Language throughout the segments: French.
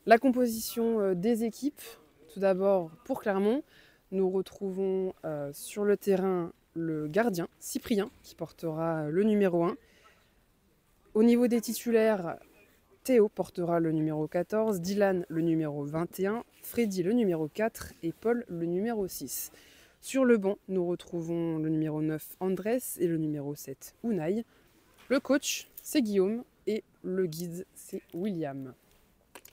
La composition des équipes, tout d'abord pour Clermont, nous retrouvons sur le terrain le gardien, Cyprien, qui portera le numéro 1. Au niveau des titulaires, Théo portera le numéro 14, Dylan le numéro 21, Freddy le numéro 4 et Paul le numéro 6. Sur le banc, nous retrouvons le numéro 9, Andrés, et le numéro 7, Unai. Le coach, c'est Guillaume, et le guide, c'est William.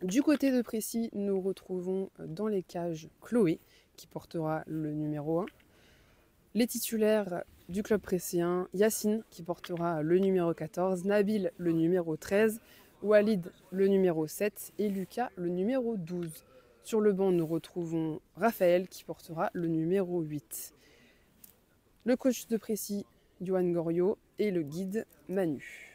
Du côté de Précy, nous retrouvons dans les cages Chloé, qui portera le numéro 1. Les titulaires du club précéen, Yacine, qui portera le numéro 14, Nabil, le numéro 13, Walid, le numéro 7, et Lucas, le numéro 12. Sur le banc, nous retrouvons Raphaël, qui portera le numéro 8. Le coach de Précy, Johan Goriot, et le guide, Manu.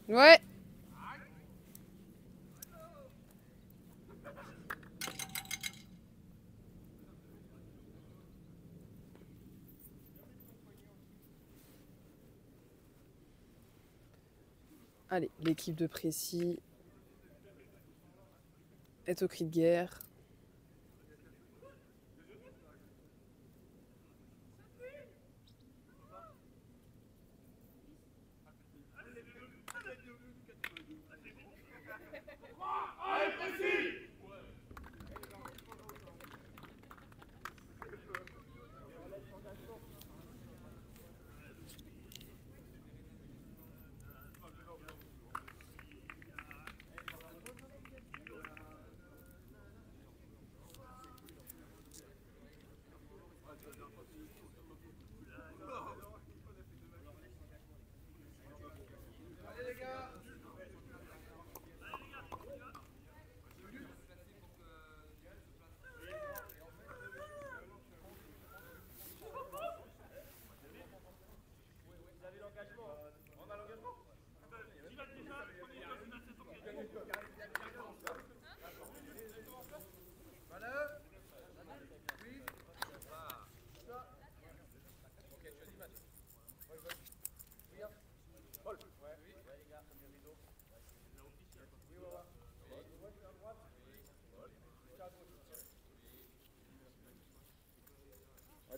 Ouais. Allez, l'équipe de Précy est au cri de guerre.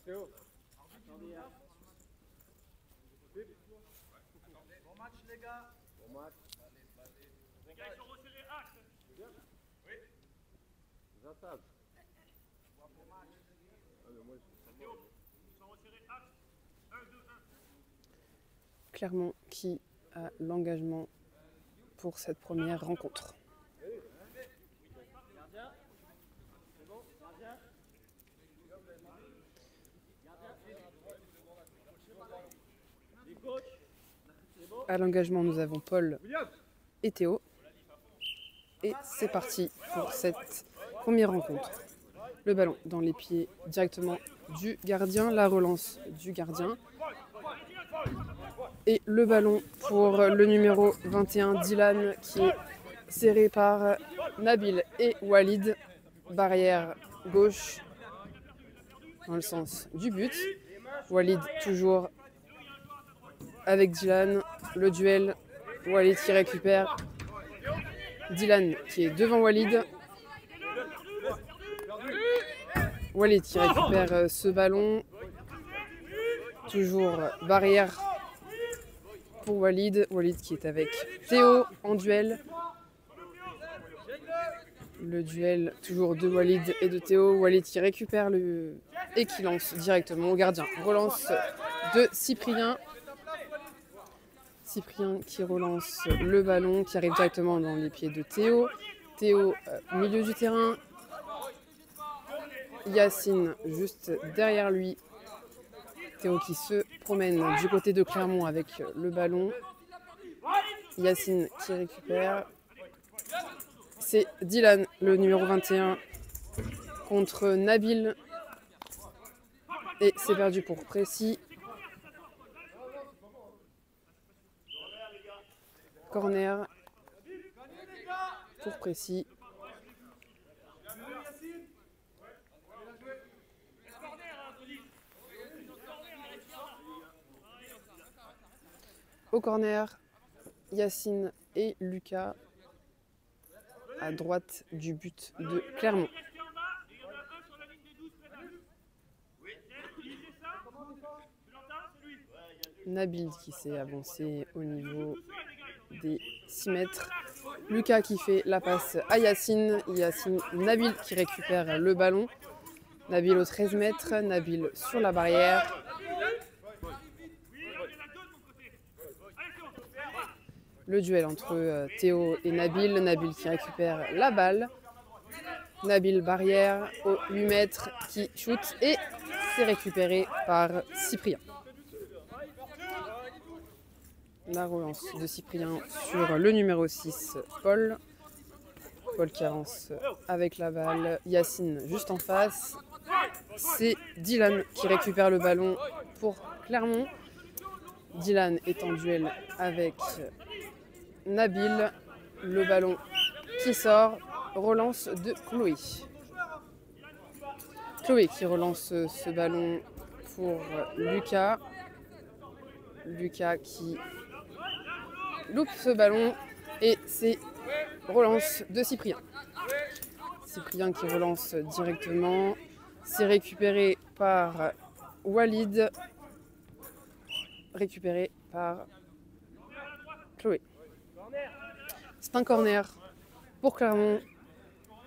Théo. Bon match les gars. Bon match. Les gars ils sont resserrés axe. Oui. J'attends. Bon match. Théo, Ils sont resserrés axe. 1, 2, 1. Clermont qui a l'engagement pour cette première rencontre. Gardien. C'est bon. Gardien. Les coachs. C'est bon. À l'engagement, nous avons Paul et Théo. Et c'est parti pour cette première rencontre. Le ballon dans les pieds directement du gardien, la relance du gardien. Et le ballon pour le numéro 21, Dylan, qui est serré par Nabil et Walid. Barrière gauche dans le sens du but. Walid toujours avec Dylan. Le duel. Walid qui récupère. Dylan qui est devant Walid. Walid qui récupère ce ballon. Toujours barrière pour Walid. Walid qui est avec Théo en duel. Le duel toujours de Walid et de Théo. Walid qui récupère et qui lance directement au gardien. Relance de Cyprien. Cyprien qui relance le ballon, qui arrive directement dans les pieds de Théo. Théo au milieu du terrain. Yacine juste derrière lui. Théo qui se promène du côté de Clermont avec le ballon. Yacine qui récupère. c'est Dylan, le numéro 21, contre Nabil. Et c'est perdu pour Précis. Corner pour Précis. Au corner, Yacine et Lucas à droite du but de Clermont. Nabil qui s'est avancé au niveau des 6 mètres. Lucas qui fait la passe à Yacine. Nabil qui récupère le ballon. Nabil aux 13 mètres. Nabil sur la barrière. Le duel entre Théo et Nabil. Nabil qui récupère la balle. Nabil barrière aux 8 mètres qui shoot et c'est récupéré par Cyprien. La relance de Cyprien sur le numéro 6, Paul. Paul qui avance avec la balle. Yacine juste en face. C'est Dylan qui récupère le ballon pour Clermont. Dylan est en duel avec Nabil. Le ballon qui sort. Relance de Chloé. Chloé qui relance ce ballon pour Lucas. Lucas qui loupe ce ballon et c'est relance de Cyprien. Cyprien qui relance directement. C'est récupéré par Walid. Récupéré par Chloé. C'est un corner pour Clermont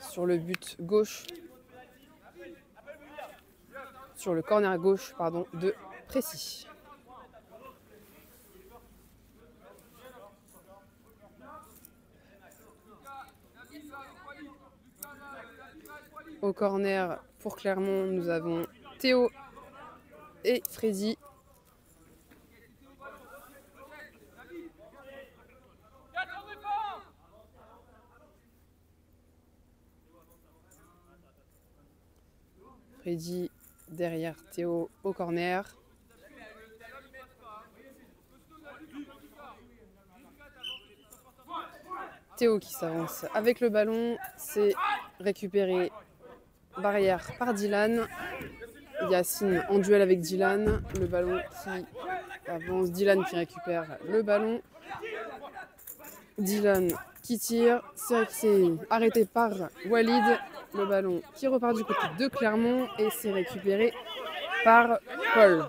sur le but gauche. Sur le corner gauche, pardon, de Précis. Au corner pour Clermont, nous avons Théo et Freddy. Freddy derrière Théo au corner. Théo qui s'avance avec le ballon, c'est récupéré barrière par Dylan. Yacine en duel avec Dylan. Le ballon qui avance. Dylan qui récupère le ballon. Dylan qui tire. C'est arrêté par Walid. Le ballon qui repart du côté de Clermont et c'est récupéré par Paul.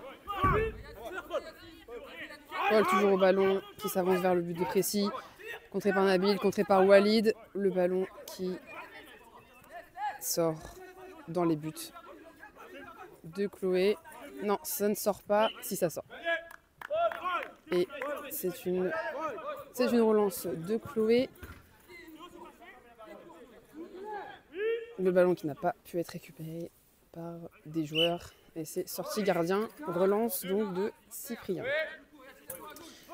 Paul toujours au ballon qui s'avance vers le but de Précis. Contré par Nabil, contré par Walid. Le ballon qui sort dans les buts de Chloé. Non, ça ne sort pas. Si, ça sort. Et c'est une relance de Chloé. Le ballon qui n'a pas pu être récupéré par des joueurs. Et c'est sorti gardien. Relance donc de Cyprien.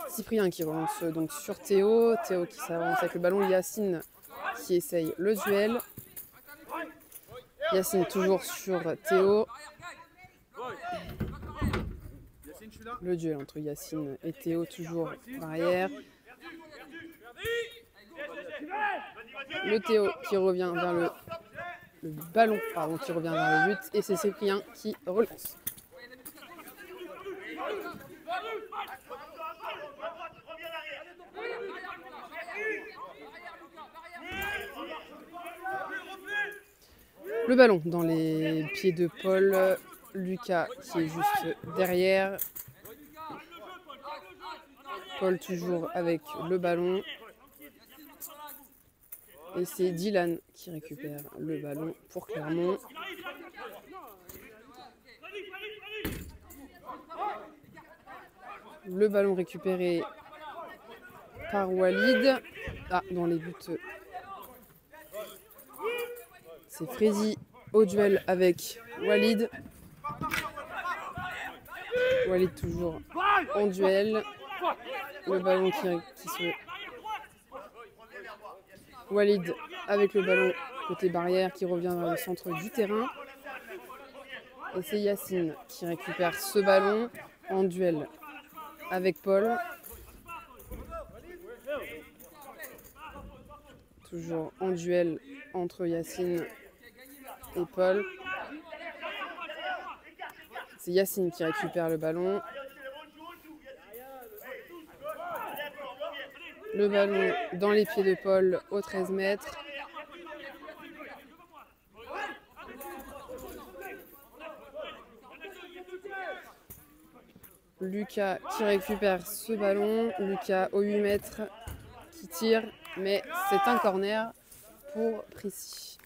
Cyprien qui relance donc sur Théo. Théo qui s'avance avec le ballon. Yacine qui essaye le duel. Yacine toujours sur Théo. Le duel entre Yacine et Théo toujours barrière. Le Théo qui revient vers le ballon qui revient vers le but et c'est Cyprien qui relance. Le ballon dans les pieds de Paul. Lucas qui est juste derrière. Paul toujours avec le ballon. Et c'est Dylan qui récupère le ballon pour Clermont. Le ballon récupéré par Walid. Ah, dans les buts. C'est Freddy au duel avec Walid. Walid toujours en duel. Le ballon qui se... Walid avec le ballon côté barrière qui revient vers le centre du terrain. Et c'est Yacine qui récupère ce ballon en duel avec Paul. Toujours en duel entre Yacine et Paul. C'est Yacine qui récupère le ballon. Le ballon dans les pieds de Paul au 13 mètres. Lucas qui récupère ce ballon. Lucas au 8 mètres qui tire, mais c'est un corner pour Précy.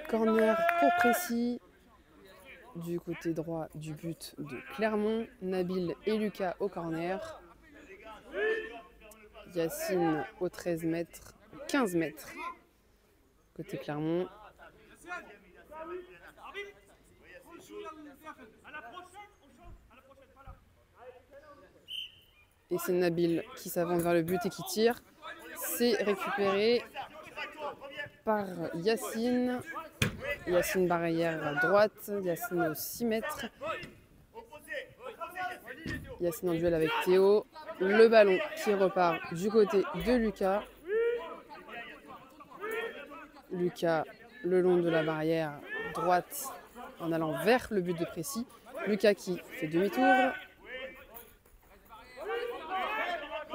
Corner pour Précy du côté droit du but de Clermont. Nabil et Lucas au corner. Yacine au 13 mètres, 15 mètres côté Clermont. Et c'est Nabil qui s'avance vers le but et qui tire. C'est récupéré par Yacine. Yacine barrière à droite, Yacine au 6 mètres. Yacine en duel avec Théo. Le ballon qui repart du côté de Lucas. Lucas le long de la barrière droite en allant vers le but de Précy. Lucas qui fait demi-tour.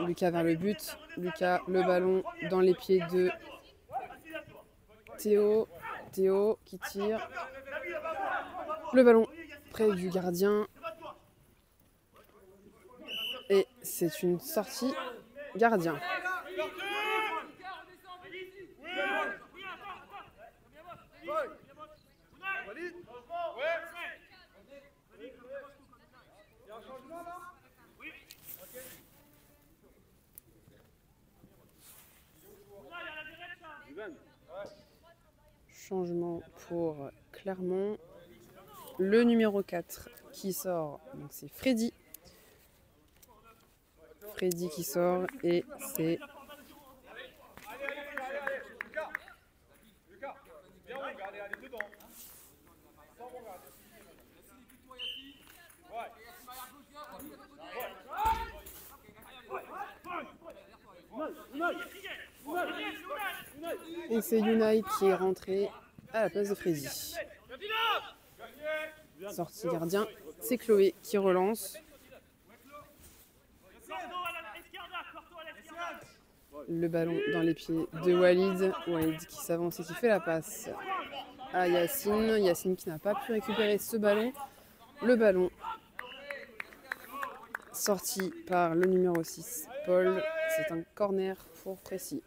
Lucas vers le but. Lucas le ballon dans les pieds de Théo. Théo qui tire. Le ballon près du gardien. Et c'est une sortie gardien. Changement pour Clermont. Le numéro 4 qui sort, donc c'est Freddy. Freddy qui sort et c'est Younaï qui est rentré à la place de Freddy. Sortie gardien, c'est Chloé qui relance. Le ballon dans les pieds de Walid. Walid qui s'avance et qui fait la passe à Yacine. Yacine qui n'a pas pu récupérer ce ballon. Le ballon sorti par le numéro 6, Paul. C'est un corner pour Précy.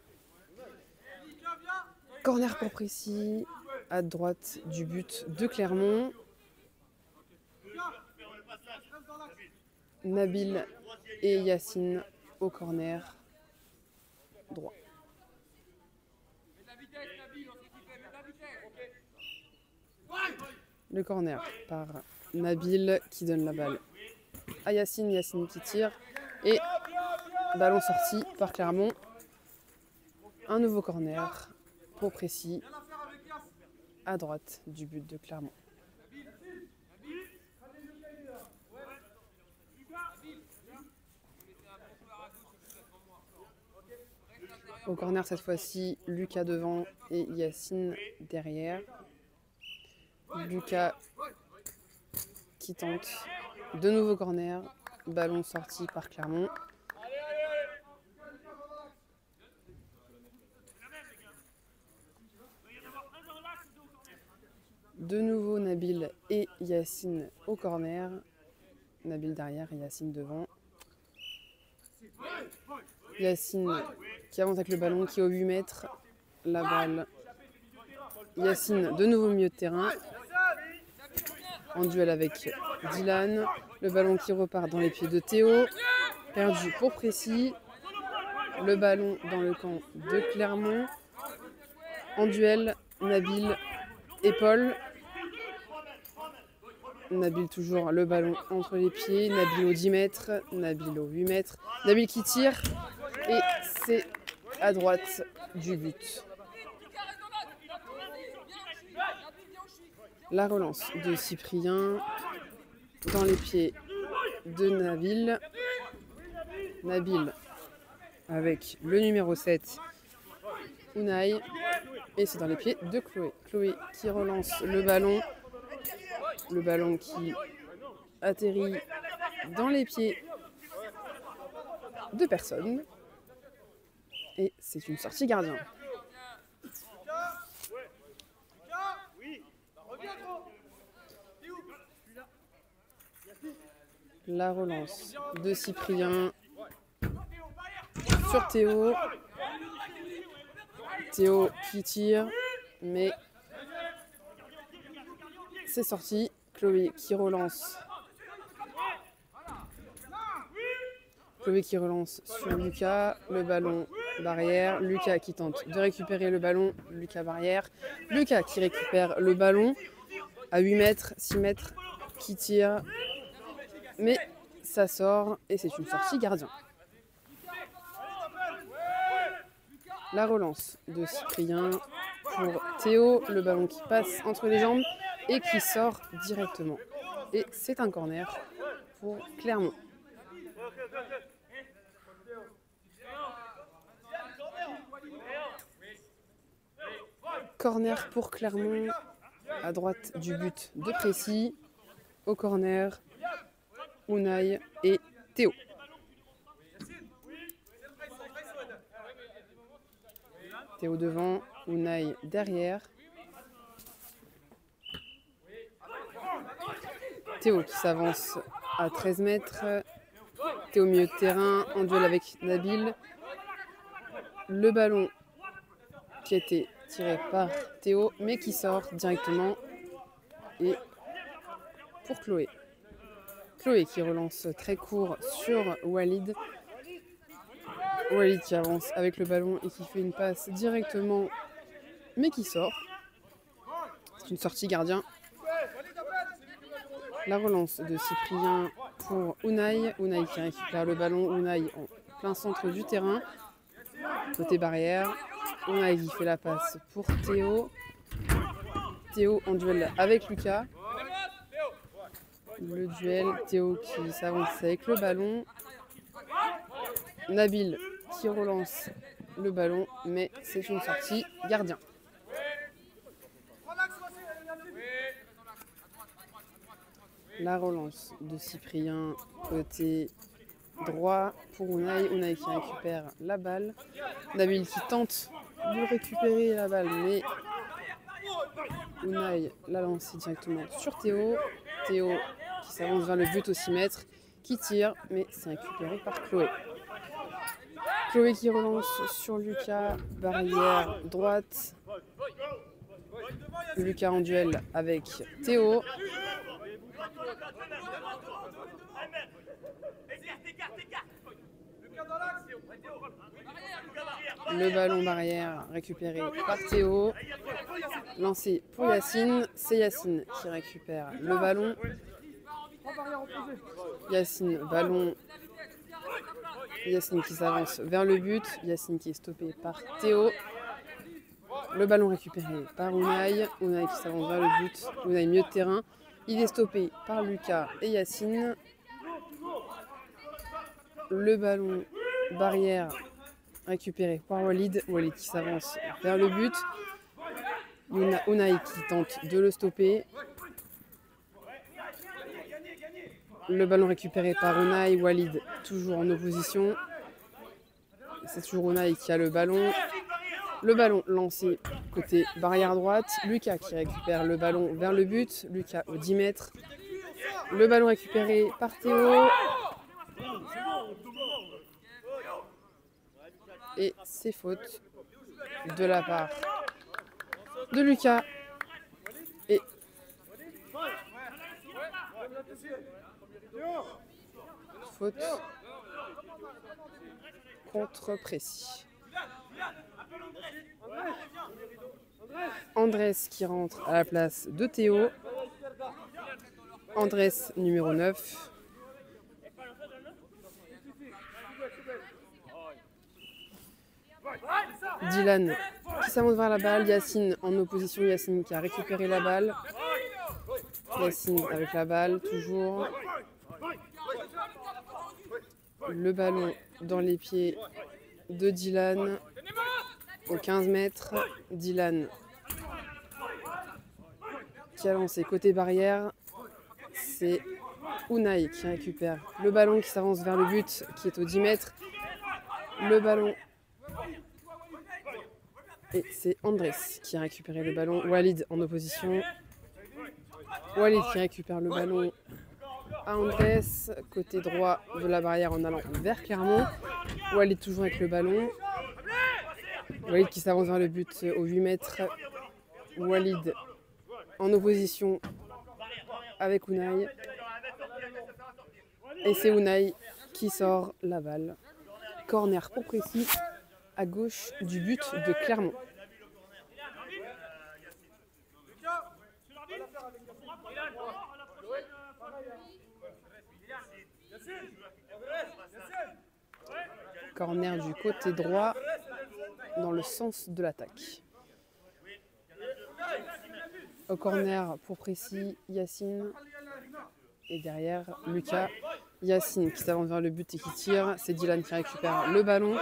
Corner pour Précy à droite du but de Clermont. Nabil et Yacine au corner droit. Le corner par Nabil qui donne la balle à Yacine. Yacine qui tire et ballon sorti par Clermont. Un nouveau corner pour Précy à droite du but de Clermont. Au corner cette fois-ci, Lucas devant et Yacine derrière. Lucas qui tente de nouveau corner. Ballon sorti par Clermont. De nouveau Nabil et Yacine au corner. Nabil derrière et Yacine devant. Yacine qui avance avec le ballon qui est au 8 mètres. La balle. Yacine de nouveau au milieu de terrain. En duel avec Dylan. Le ballon qui repart dans les pieds de Théo. Perdu pour Précy. Le ballon dans le camp de Clermont. En duel, Nabil et Paul. Nabil toujours le ballon entre les pieds. Nabil au 10 mètres. Nabil au 8 mètres. Nabil qui tire. Et c'est à droite du but. La relance de Cyprien dans les pieds de Nabil. Nabil avec le numéro 7, Unai. Et c'est dans les pieds de Chloé. Chloé qui relance le ballon. Le ballon qui atterrit dans les pieds de personne. Et c'est une sortie gardien. La relance de Cyprien sur Théo. Théo qui tire, mais c'est sorti. Chloé qui relance. Chloé qui relance sur Lucas. Le ballon barrière. Lucas qui tente de récupérer le ballon. Lucas barrière. Lucas qui récupère le ballon à 8 mètres, 6 mètres, qui tire. Mais ça sort et c'est une sortie gardien. La relance de Cyprien pour Théo. Le ballon qui passe entre les jambes et qui sort directement. Et c'est un corner pour Clermont. Corner pour Clermont à droite du but de Précy. Au corner, Unai et Théo. Théo devant, Unai derrière. Théo qui s'avance à 13 mètres. Théo au milieu de terrain, en duel avec Nabil. Le ballon qui a été tiré par Théo, mais qui sort directement. Et pour Chloé. Chloé qui relance très court sur Walid. Walid qui avance avec le ballon et qui fait une passe directement, mais qui sort. C'est une sortie gardien. La relance de Cyprien pour Unai. Unai qui récupère le ballon. Unai en plein centre du terrain. Côté barrière. Unai qui fait la passe pour Théo. Théo en duel avec Lucas. Le duel, Théo qui s'avance avec le ballon. Nabil qui relance le ballon, mais c'est une sortie gardien. La relance de Cyprien côté droit pour Unai. Unai qui récupère la balle. Nabil qui tente de récupérer la balle, mais Unai l'a lancé directement sur Théo. Théo qui s'avance vers le but au 6 mètres, qui tire, mais c'est récupéré par Chloé. Chloé qui relance sur Lucas, barrière droite. Lucas en duel avec Théo. Le ballon barrière récupéré par Théo. Lancé pour Yacine. C'est Yacine qui récupère le ballon. Yacine, ballon. Yacine qui s'avance vers le but. Yacine qui est stoppé par Théo. Le ballon récupéré par Unai. Unai qui s'avance vers le but. Unai milieu de terrain. Il est stoppé par Lucas et Yacine. Le ballon barrière récupéré par Walid. Walid qui s'avance vers le but. Unai qui tente de le stopper. Le ballon récupéré par Unai. Walid toujours en opposition. C'est toujours Unai qui a le ballon. Le ballon lancé côté barrière droite. Lucas qui récupère le ballon vers le but. Lucas au 10 mètres. Le ballon récupéré par Théo. Et c'est faute de la part de Lucas. Et faute contre Précy. Andrés qui rentre à la place de Théo. Andrés, numéro 9. Dylan qui s'avance vers la balle. Yacine en opposition. Yacine qui a récupéré la balle. Yacine avec la balle, toujours. Le ballon dans les pieds de Dylan. Au 15 mètres. Dylan qui a lancé côté barrière. C'est Unai qui récupère le ballon, qui s'avance vers le but, qui est au 10 mètres. Le ballon. Et c'est Andrés qui a récupéré le ballon. Walid en opposition. Walid qui récupère le ballon à Andrés, côté droit de la barrière en allant vers Clermont. Walid toujours avec le ballon. Walid qui s'avance vers le but au 8 mètres. Walid en opposition avec Unai. Et c'est Unai qui sort la balle. Corner pour précis à gauche du but de Clermont. Corner du côté droit dans le sens de l'attaque. Au corner pour précis, Yacine. Et derrière, Lucas. Yacine qui s'avance vers le but et qui tire. C'est Dylan qui récupère le ballon.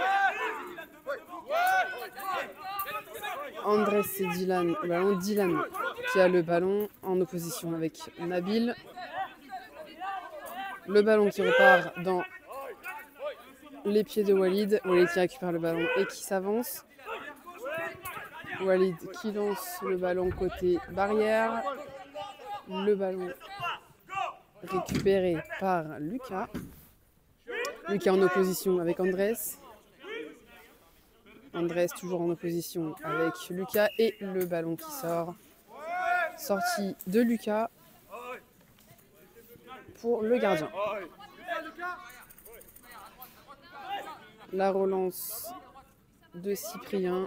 Andrés et Dylan. Le ballon. Dylan qui a le ballon en opposition avec Nabil. Le ballon qui repart dans les pieds de Walid. Walid qui récupère le ballon et qui s'avance. Walid qui lance le ballon côté barrière. Le ballon récupéré par Lucas. Lucas en opposition avec Andrés. Andrés toujours en opposition avec Lucas. Et le ballon qui sort. Sortie de Lucas pour le gardien. La relance de Cyprien.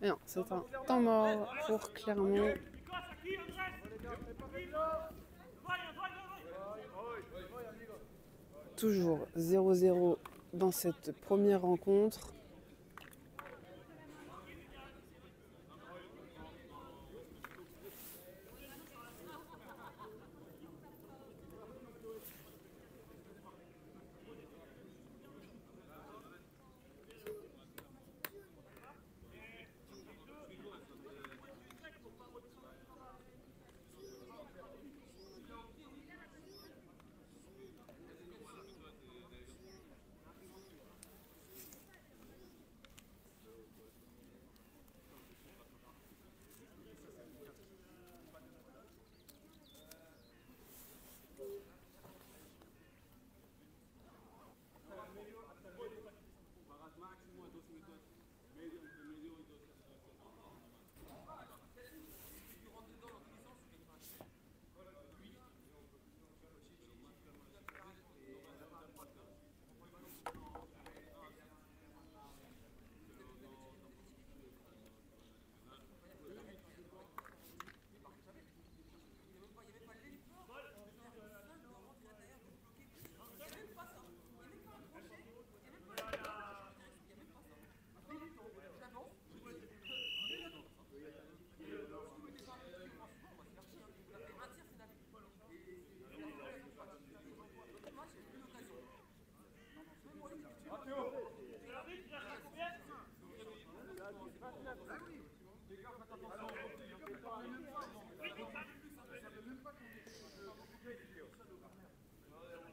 Et non, c'est un temps mort pour Clermont. Toujours 0-0 dans cette première rencontre.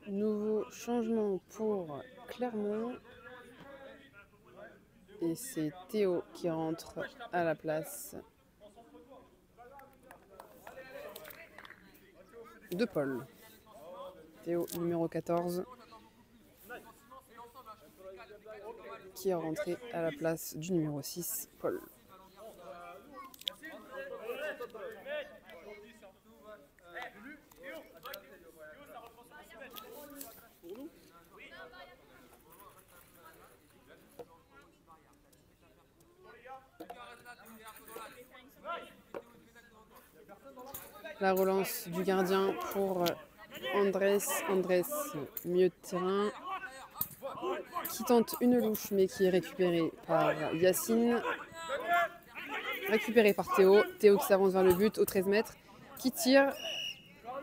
Nouveau changement pour Clermont. Et c'est Théo qui rentre à la place de Paul. Théo, numéro 14, qui est rentré à la place du numéro 6, Paul. La relance du gardien pour Andrés. Andrés, milieu de terrain, qui tente une louche mais qui est récupérée par Yacine. Récupérée par Théo. Théo qui s'avance vers le but au 13 mètres, qui tire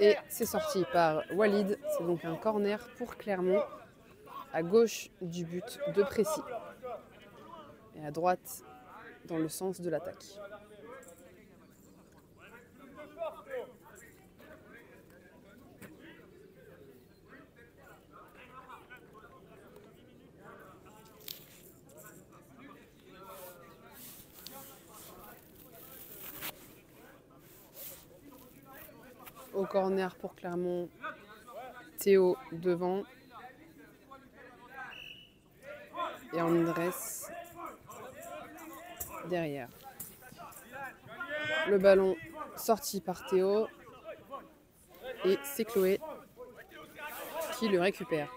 et c'est sorti par Walid. C'est donc un corner pour Clermont à gauche du but de Précy et à droite dans le sens de l'attaque. Au corner pour Clermont, Théo devant et Andrés derrière. Le ballon sorti par Théo et c'est Chloé qui le récupère.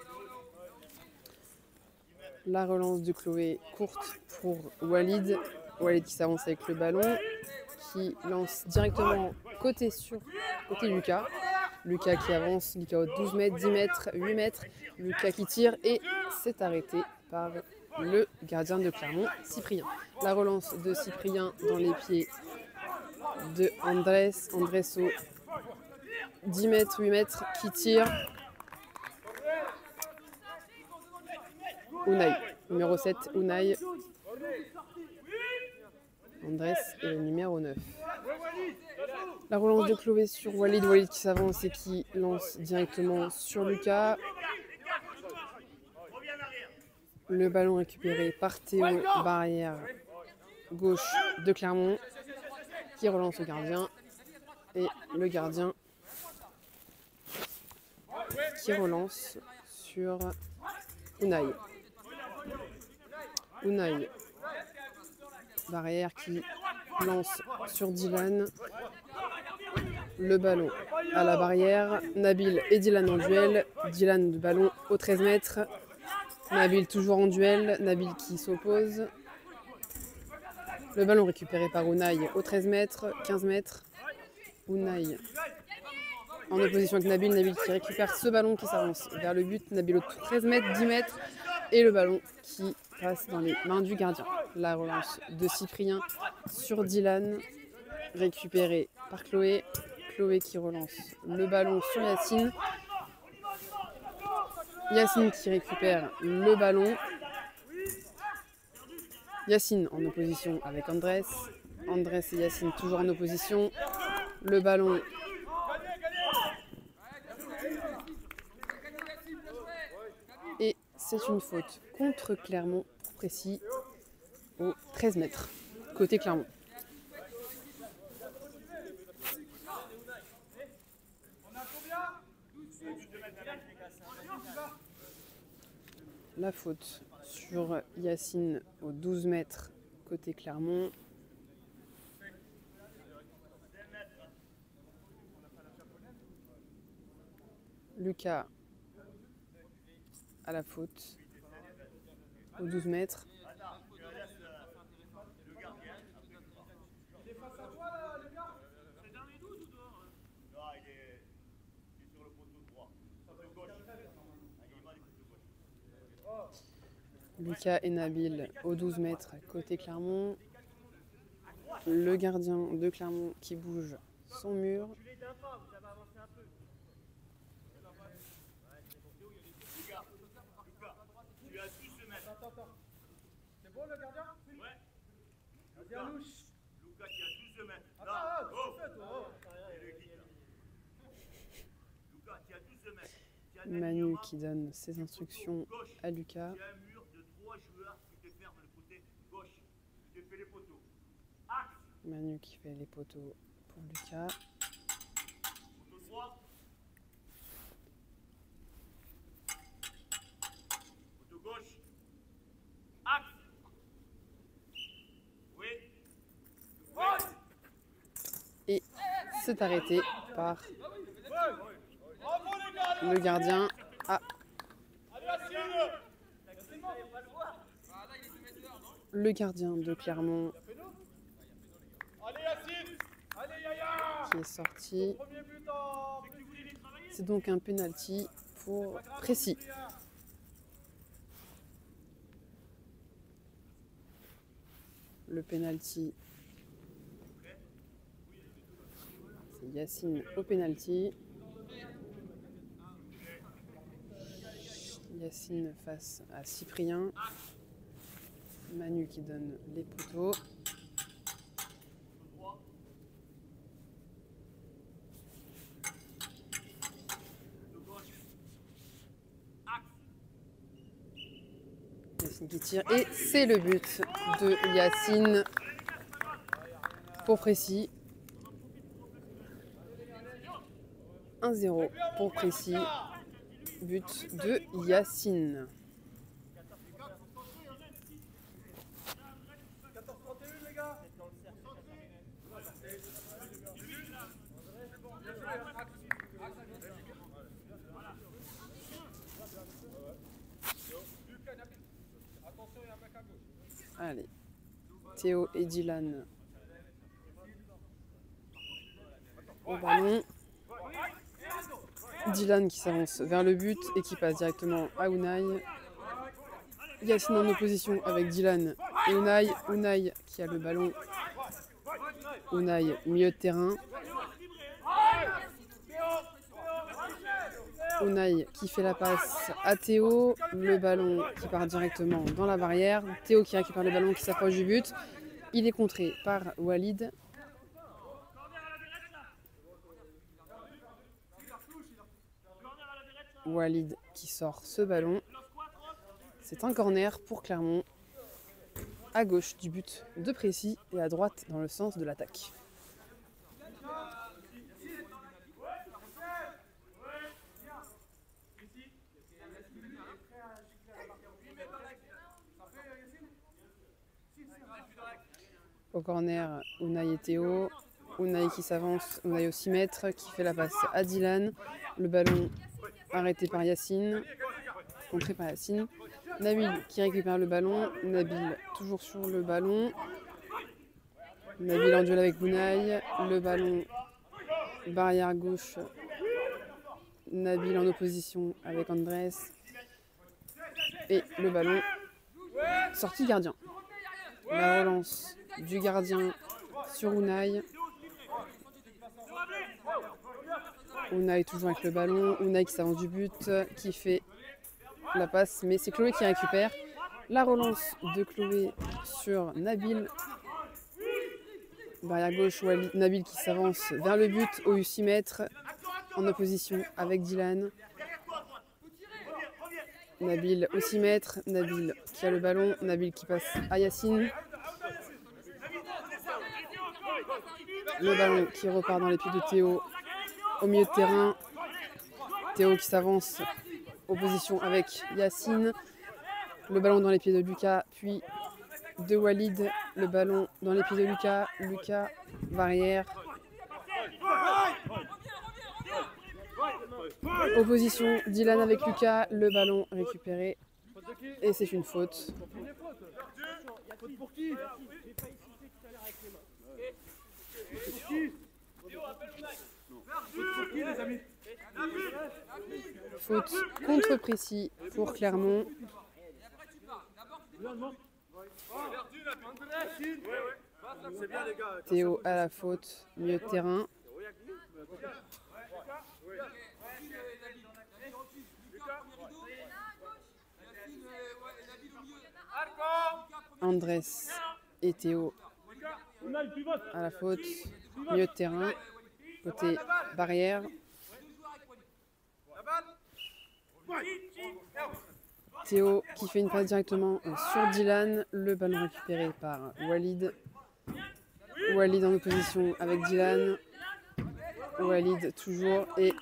La relance de Chloé courte pour Walid. Walid qui s'avance avec le ballon, qui lance directement côté Lucas. Lucas qui avance, Lucas au 12 mètres, 10 mètres, 8 mètres. Lucas qui tire et c'est arrêté par le gardien de Clermont, Cyprien. La relance de Cyprien dans les pieds de Andrés. Andrés au 10 mètres, 8 mètres, qui tire. Unai, numéro 7, Unai. Andrés est le numéro 9. La relance de Chloé sur Walid. Walid qui s'avance et qui lance directement sur Lucas. Le ballon récupéré par Théo, barrière gauche de Clermont, qui relance le gardien. Et le gardien qui relance sur Unai. Unai, barrière qui lance sur Dylan. Le ballon à la barrière. Nabil et Dylan en duel. Dylan, le ballon au 13 mètres. Nabil toujours en duel. Nabil qui s'oppose. Le ballon récupéré par Unai au 13 mètres, 15 mètres. Unai en opposition avec Nabil. Nabil qui récupère ce ballon qui s'avance vers le but. Nabil au 13 mètres, 10 mètres. Et le ballon qui passe dans les mains du gardien. La relance de Cyprien sur Dylan, récupéré par Chloé. Chloé qui relance le ballon sur Yacine. Yacine qui récupère le ballon. Yacine en opposition avec Andrés. Andrés et Yacine toujours en opposition. Le ballon et c'est une faute contre Clermont, précis au 13 mètres, côté Clermont. La faute sur Yacine au 12 mètres, côté Clermont. Lucas à la faute au 12 mètres. Lucas et Nabil au 12 mètres côté Clermont. Le gardien de Clermont qui bouge son mur. C'est bon le gardien? Ouais. Gardien louche. Lucas qui a 12 mètres. Là. Oh. Lucas qui a 12 mètres. Manu qui donne ses instructions à Lucas. Il y a un mur de 3 joueurs qui te ferme le côté gauche. Tu te fais les poteaux. Axe. Manu qui fait les poteaux pour Lucas. Poteau 3. Poteau gauche. Axe. Oui. Et c'est arrêté par le gardien. Le gardien de Clermont qui est sorti. Premier but en C'est donc un penalty pour Précy. Le penalty, c'est Yacine au penalty. Yacine face à Cyprien. Manu qui donne les poteaux. Yacine qui tire et c'est le but de Yacine pour Précy. 1-0 pour Précy. But de Yacine. 14-31 les gars. Attention, il y a un mec à gauche. Allez, Théo et Dylan au ballon. Dylan qui s'avance vers le but et qui passe directement à Unai. Yacine en opposition avec Dylan et Unai. Unai qui a le ballon. Unai milieu de terrain. Unai qui fait la passe à Théo. Le ballon qui part directement dans la barrière. Théo qui récupère le ballon, qui s'approche du but. Il est contré par Walid. Walid qui sort ce ballon. C'est un corner pour Clermont. À gauche du but de Précy et à droite dans le sens de l'attaque. Au corner, Unai et Théo. Unai qui s'avance, Unai au 6 mètres, qui fait la passe à Dylan. Le ballon arrêté par Yacine, contré par Yacine. Nabil qui récupère le ballon. Nabil toujours sur le ballon. Nabil en duel avec Unai. Le ballon, barrière gauche. Nabil en opposition avec Andrés. Et le ballon, sortie gardien. La relance du gardien sur Unai. Unai toujours avec le ballon. Unai qui s'avance du but, qui fait la passe, mais c'est Chloé qui récupère. La relance de Chloé sur Nabil. Barrière gauche, Nabil qui s'avance vers le but au 6 mètres en opposition avec Dylan. Nabil au 6 mètres. Nabil qui a le ballon. Nabil qui passe à Yacine. Le ballon qui repart dans les pieds de Théo au milieu de terrain. Théo qui s'avance, opposition avec Yacine. Le ballon dans les pieds de Lucas, puis de Walid. Le ballon dans les pieds de Lucas. Lucas, barrière. Opposition, Dylan avec Lucas. Le ballon récupéré. Et c'est une faute. Faute pour qui? Les amis. Faute contre Précy pour Clermont. Théo à la faute, milieu de terrain. Andrés et Théo à la faute, milieu de terrain, côté barrière. Théo qui fait une passe directement sur Dylan, le ballon récupéré par Walid. Walid en opposition avec Dylan. Walid toujours et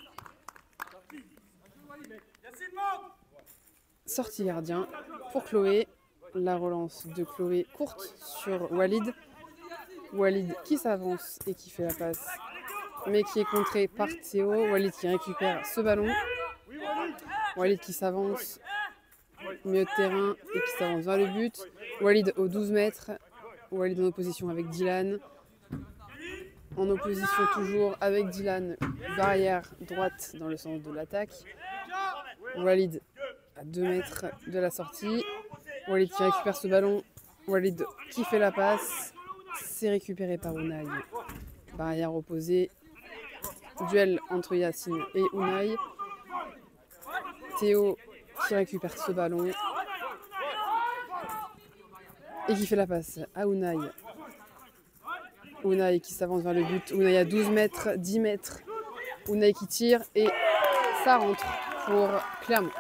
sortie gardien pour Chloé. La relance de Chloé courte sur Walid. Walid qui s'avance et qui fait la passe, mais qui est contré par Théo. Walid qui récupère ce ballon. Walid qui s'avance, milieu de terrain et qui s'avance vers le but. Walid au 12 mètres. Walid en opposition avec Dylan. En opposition toujours avec Dylan, barrière droite dans le sens de l'attaque. Walid à 2 mètres de la sortie. Walid qui récupère ce ballon. Walid qui fait la passe. C'est récupéré par Unai. Barrière opposée. Duel entre Yacine et Unai. Théo qui récupère ce ballon. Et qui fait la passe à Unai. Unai qui s'avance vers le but. Unai à 12 mètres, 10 mètres. Unai qui tire et ça rentre pour Clermont.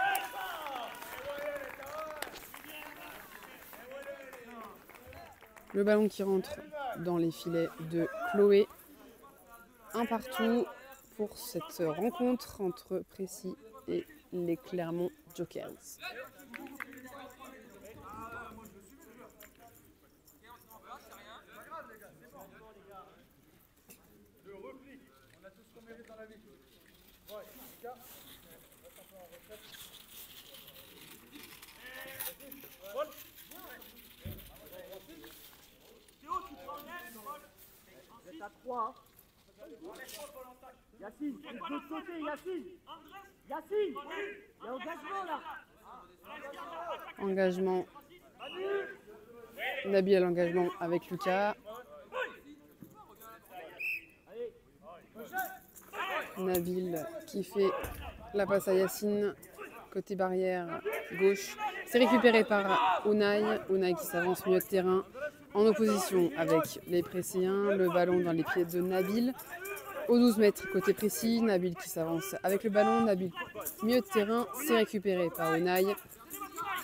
Le ballon qui rentre dans les filets de Chloé. Un partout pour cette rencontre entre Précy et les Clermont Jokers. Vous êtes à 3. Yacine, de l'autre côté, Yacine. Yacine, il y a engagement là. Engagement. Nabil à l'engagement avec Lucas. Nabil qui fait la passe à Yacine. Côté barrière gauche. C'est récupéré par Unai. Unai qui s'avance milieu de terrain. En opposition avec les Préciens. Le ballon dans les pieds de Nabil. Au 12 mètres côté Précy. Nabil qui s'avance avec le ballon. Nabil milieu de terrain. C'est récupéré par Unai.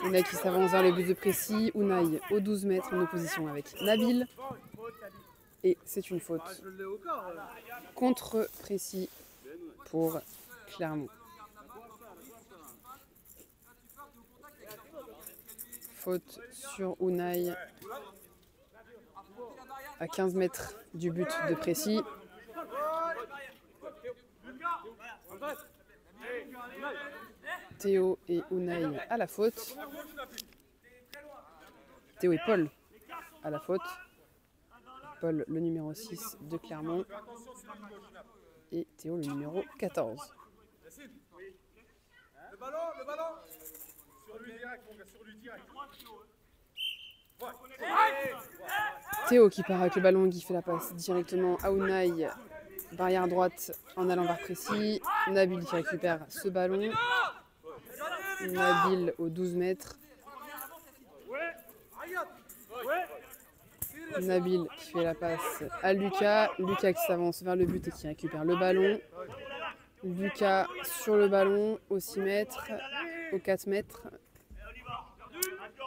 Unai qui s'avance vers le but de Précy. Unai au 12 mètres en opposition avec Nabil. Et c'est une faute contre Précy pour Clermont. Faute sur Unai à 15 mètres du but de Précy. Théo et Unai à la faute. Théo et Paul à la faute. Paul, le numéro 6 de Clermont. Et Théo, le numéro 14. Le ballon. Sur lui direct, mon gars, sur lui direct. Théo qui part avec le ballon, qui fait la passe directement à Unai. Barrière droite en allant vers Précy. Nabil qui récupère ce ballon. Nabil au 12 mètres. Nabil qui fait la passe à Lucas. Lucas qui s'avance vers le but et qui récupère le ballon. Lucas sur le ballon au 6 mètres, au 4 mètres.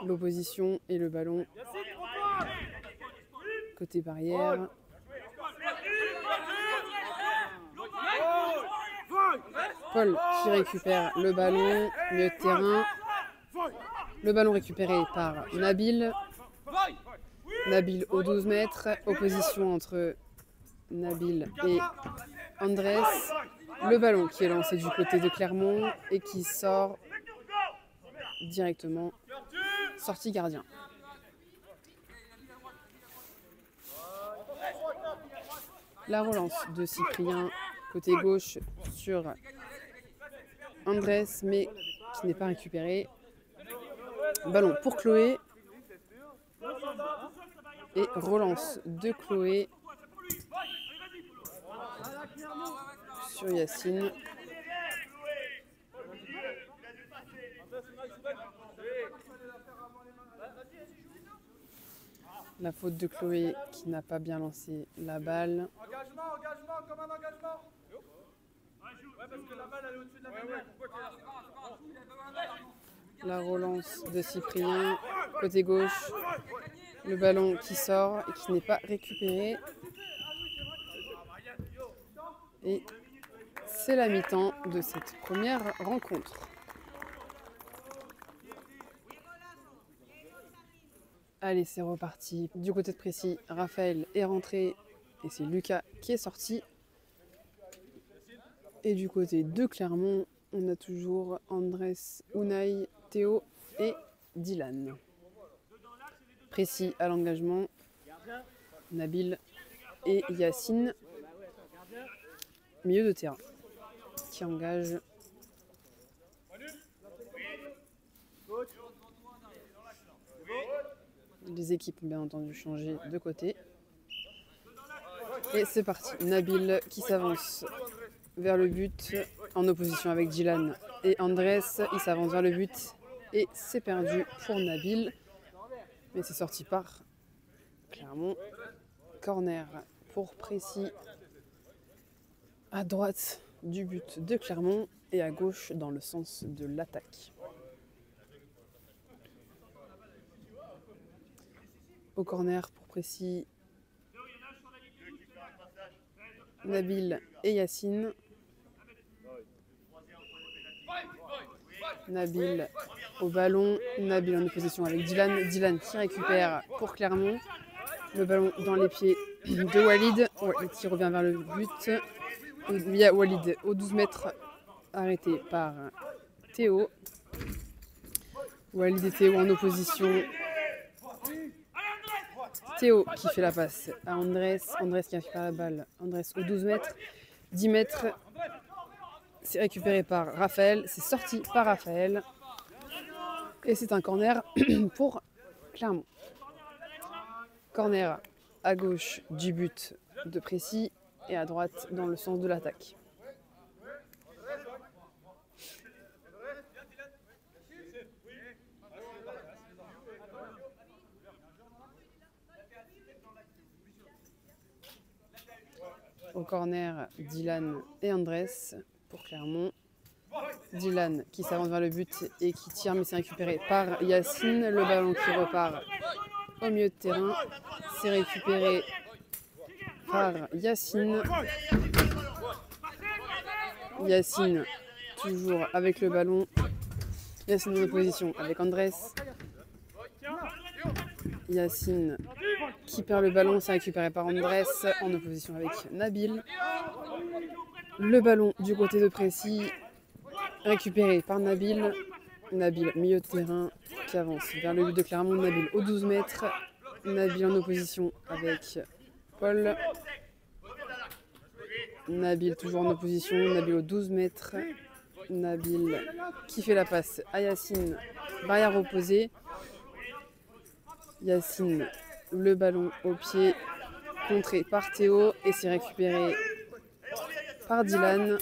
L'opposition et le ballon côté barrière. Paul qui récupère le ballon, milieu de terrain. Le ballon récupéré par Nabil. Nabil au 12 mètres. Opposition entre Nabil et Andrés. Le ballon qui est lancé du côté de Clermont et qui sort directement. Sortie gardien. La relance de Cyprien côté gauche sur Andrés, mais qui n'est pas récupéré. Ballon pour Chloé. Et relance de Chloé sur Yacine. La faute de Chloé qui n'a pas bien lancé la balle. Engagement, comme un engagement. Ouais, parce que la balle elle est au-dessus de la mêlée. La relance de Cyprien, côté gauche. Le ballon qui sort et qui n'est pas récupéré. Et c'est la mi-temps de cette première rencontre. Allez, c'est reparti. Du côté de Précy, Raphaël est rentré et c'est Lucas qui est sorti. Et du côté de Clermont, on a toujours Andrés, Unai, Théo et Dylan. Précy à l'engagement, Nabil et Yacine milieu de terrain qui engage les équipes ont bien entendu changé de côté. Et c'est parti. Nabil qui s'avance vers le but en opposition avec Dylan et Andrés. Il s'avance vers le but et c'est perdu pour Nabil. Mais c'est sorti par Clermont. Corner pour Précy à droite du but de Clermont et à gauche dans le sens de l'attaque. Au corner pour Précy, Nabil et Yacine. Nabil au ballon, Nabil en opposition avec Dylan. Dylan qui récupère pour Clermont. Le ballon dans les pieds de Walid. Walid qui revient vers le but. Via Walid aux 12 mètres, arrêté par Théo. Walid et Théo en opposition. Théo qui fait la passe à Andrés. Andrés qui récupère la balle. Andrés aux 12 mètres. 10 mètres. C'est récupéré par Raphaël. C'est sorti par Raphaël. Et c'est un corner pour Clermont. Corner à gauche du but de Précy et à droite dans le sens de l'attaque. Au corner, Dylan et Andrés pour Clermont. Dylan qui s'avance vers le but et qui tire, mais c'est récupéré par Yacine. Le ballon qui repart au milieu de terrain. C'est récupéré par Yacine. Yacine toujours avec le ballon. Yacine en opposition avec Andrés. Yacine qui perd le ballon, c'est récupéré par Andrés en opposition avec Nabil. Le ballon du côté de Précy, récupéré par Nabil. Nabil, milieu de terrain, qui avance vers le but de Clermont. Nabil aux 12 mètres. Nabil en opposition avec Paul. Nabil toujours en opposition. Nabil aux 12 mètres. Nabil qui fait la passe à Yacine. Barrière opposée. Yacine, le ballon au pied, contré par Théo et c'est récupéré par Dylan.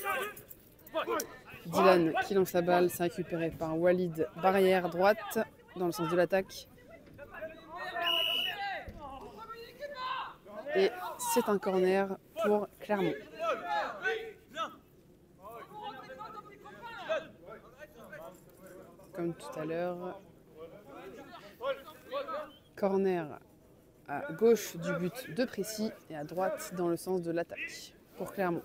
Dylan qui lance la balle, c'est récupéré par Walid, barrière droite dans le sens de l'attaque. Et c'est un corner pour Clermont. Comme tout à l'heure. Corner à gauche du but de Précy et à droite dans le sens de l'attaque pour Clermont.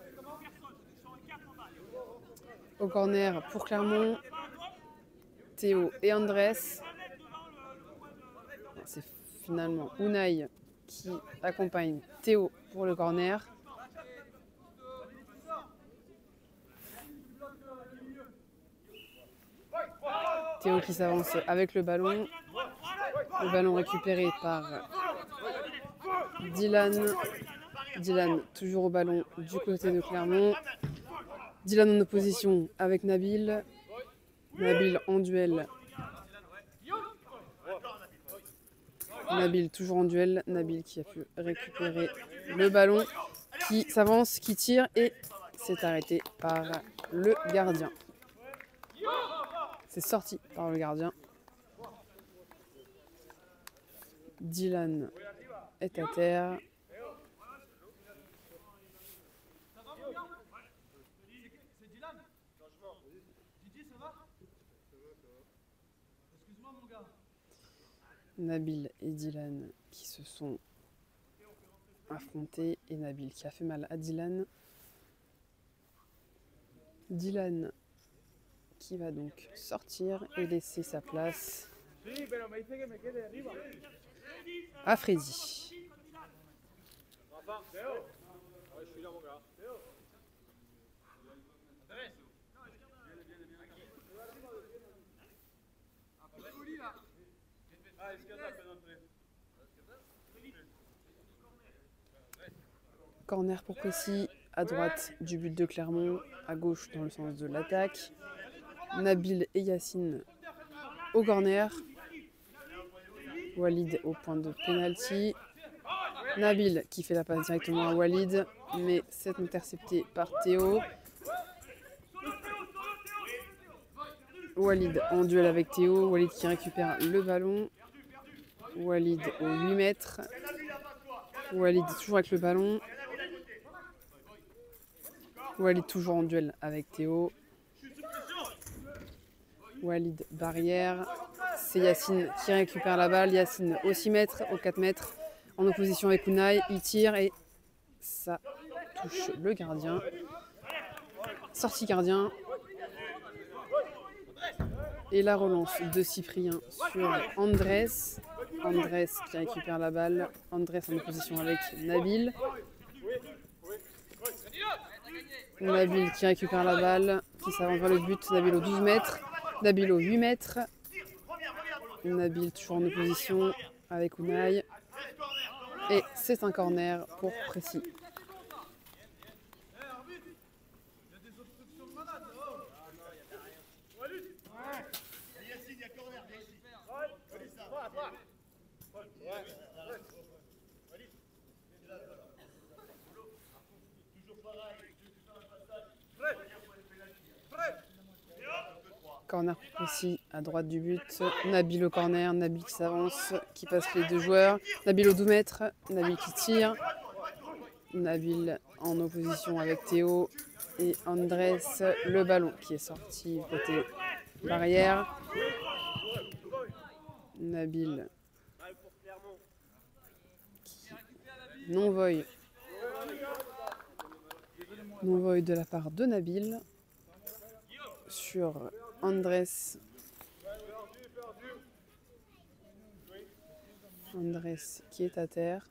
Au corner pour Clermont, Théo et Andrés. C'est finalement Unai qui accompagne Théo pour le corner. Théo qui s'avance avec le ballon. Le ballon récupéré par Dylan. Dylan toujours au ballon du côté de Clermont. Dylan en opposition avec Nabil. Nabil en duel. Nabil toujours en duel. Nabil qui a pu récupérer le ballon. Qui s'avance, qui tire et c'est arrêté par le gardien. C'est sorti par le gardien. Dylan est à terre. Nabil et Dylan qui se sont affrontés et Nabil qui a fait mal à Dylan. Dylan qui va donc sortir et laisser sa place à Freddy. Corner pour Précy à droite du but de Clermont, à gauche dans le sens de l'attaque. Nabil et Yacine au corner. Walid au point de pénalty. Nabil qui fait la passe directement à Walid, mais c'est intercepté par Théo. Walid en duel avec Théo. Walid qui récupère le ballon. Walid au 8 mètres. Walid toujours avec le ballon. Walid toujours en duel avec Théo. Walid barrière. C'est Yacine qui récupère la balle. Yacine au 6 mètres, au 4 mètres. En opposition avec Unai. Il tire et ça touche le gardien. Sortie gardien. Et la relance de Cyprien sur Andrés. Andrés qui récupère la balle. Andrés en opposition avec Nabil. Nabil qui récupère la balle, qui s'avance vers le but. Nabil au 12 mètres. Nabil au 8 mètres. Nabil toujours en opposition avec Unai. Et c'est un corner pour Précy. Corner Précy à droite du but. Nabil au corner, Nabil qui s'avance, qui passe les deux joueurs. Nabil au 12 mètres, Nabil qui tire. Nabil en opposition avec Théo et Andrés. Le ballon qui est sorti côté barrière. Nabil non-voy de la part de Nabil sur Andrés. Andrés qui est à terre.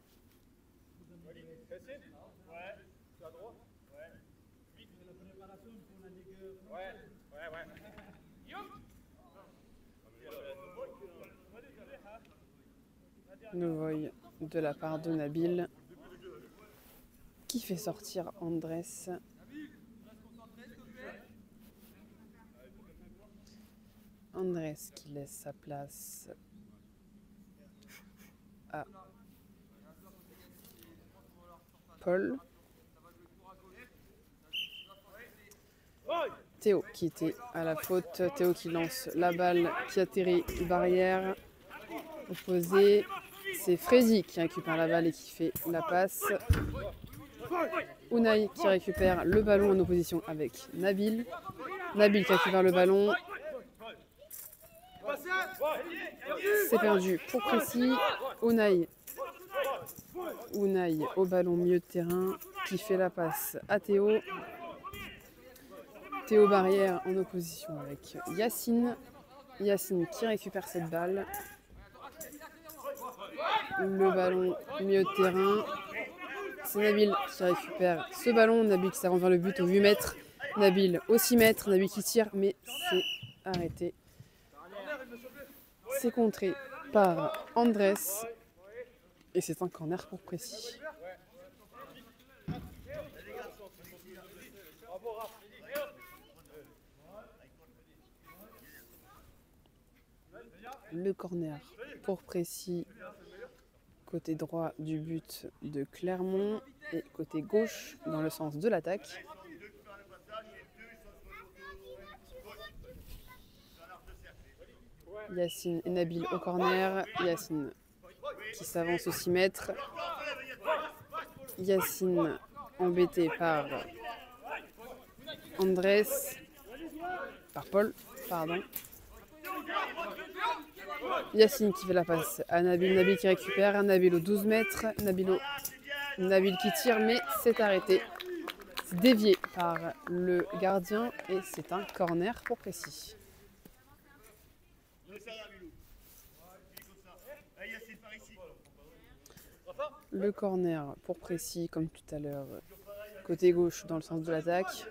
No-voy de la part de Nabil qui fait sortir Andrés. Andrés qui laisse sa place à Paul. Théo qui était à la faute. Théo qui lance la balle, qui atterrit barrière opposée. C'est Freddy qui récupère la balle et qui fait la passe. Unai qui récupère le ballon en opposition avec Nabil. Nabil qui récupère le ballon. C'est perdu pour Précy. Unai au ballon milieu de terrain qui fait la passe à Théo. Théo barrière en opposition avec Yacine. Yacine qui récupère cette balle. Le ballon milieu de terrain. C'est Nabil qui récupère ce ballon. Nabil qui s'avance vers le but au 8 mètres. Nabil au 6 mètres. Nabil qui tire mais c'est arrêté. C'est contré par Andrés. Et c'est un corner pour Précy. Le corner pour Précy, côté droit du but de Clermont et côté gauche dans le sens de l'attaque. Yacine et Nabil au corner. Yacine qui s'avance au 6 mètres. Yacine embêté par Andrés, par Paul, pardon. Yacine qui fait la passe à Nabil, Nabil qui récupère, Nabil au 12 mètres, Nabil qui tire mais c'est arrêté. C'est dévié par le gardien et c'est un corner pour Précy. Le corner pour Précy comme tout à l'heure, côté gauche dans le sens de l'attaque.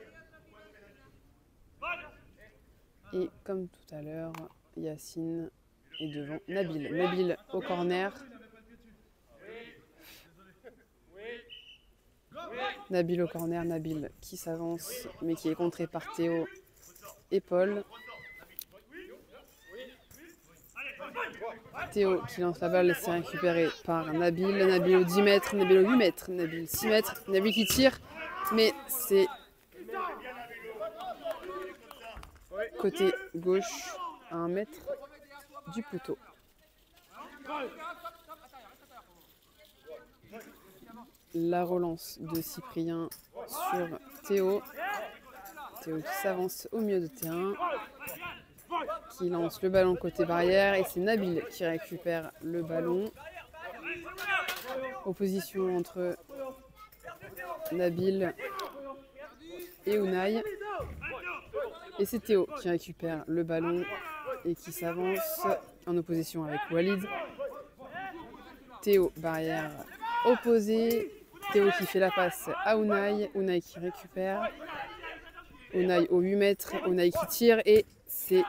Et comme tout à l'heure, Yacine est devant Nabil. Nabil au corner. Nabil au corner, Nabil qui s'avance mais qui est contré par Théo et Paul. Théo qui lance la balle, c'est récupéré par Nabil. Nabil au 10 mètres, Nabil au 8 mètres, Nabil 6 mètres, Nabil qui tire, mais c'est côté gauche à 1 mètre du poteau. La relance de Cyprien sur Théo. Théo qui s'avance au milieu de terrain, qui lance le ballon côté barrière et c'est Nabil qui récupère le ballon. Opposition entre Nabil et Unai. Et c'est Théo qui récupère le ballon et qui s'avance en opposition avec Walid. Théo, barrière opposée. Théo qui fait la passe à Unai. Unai qui récupère. Unai au 8 mètres. Unai qui tire et c'est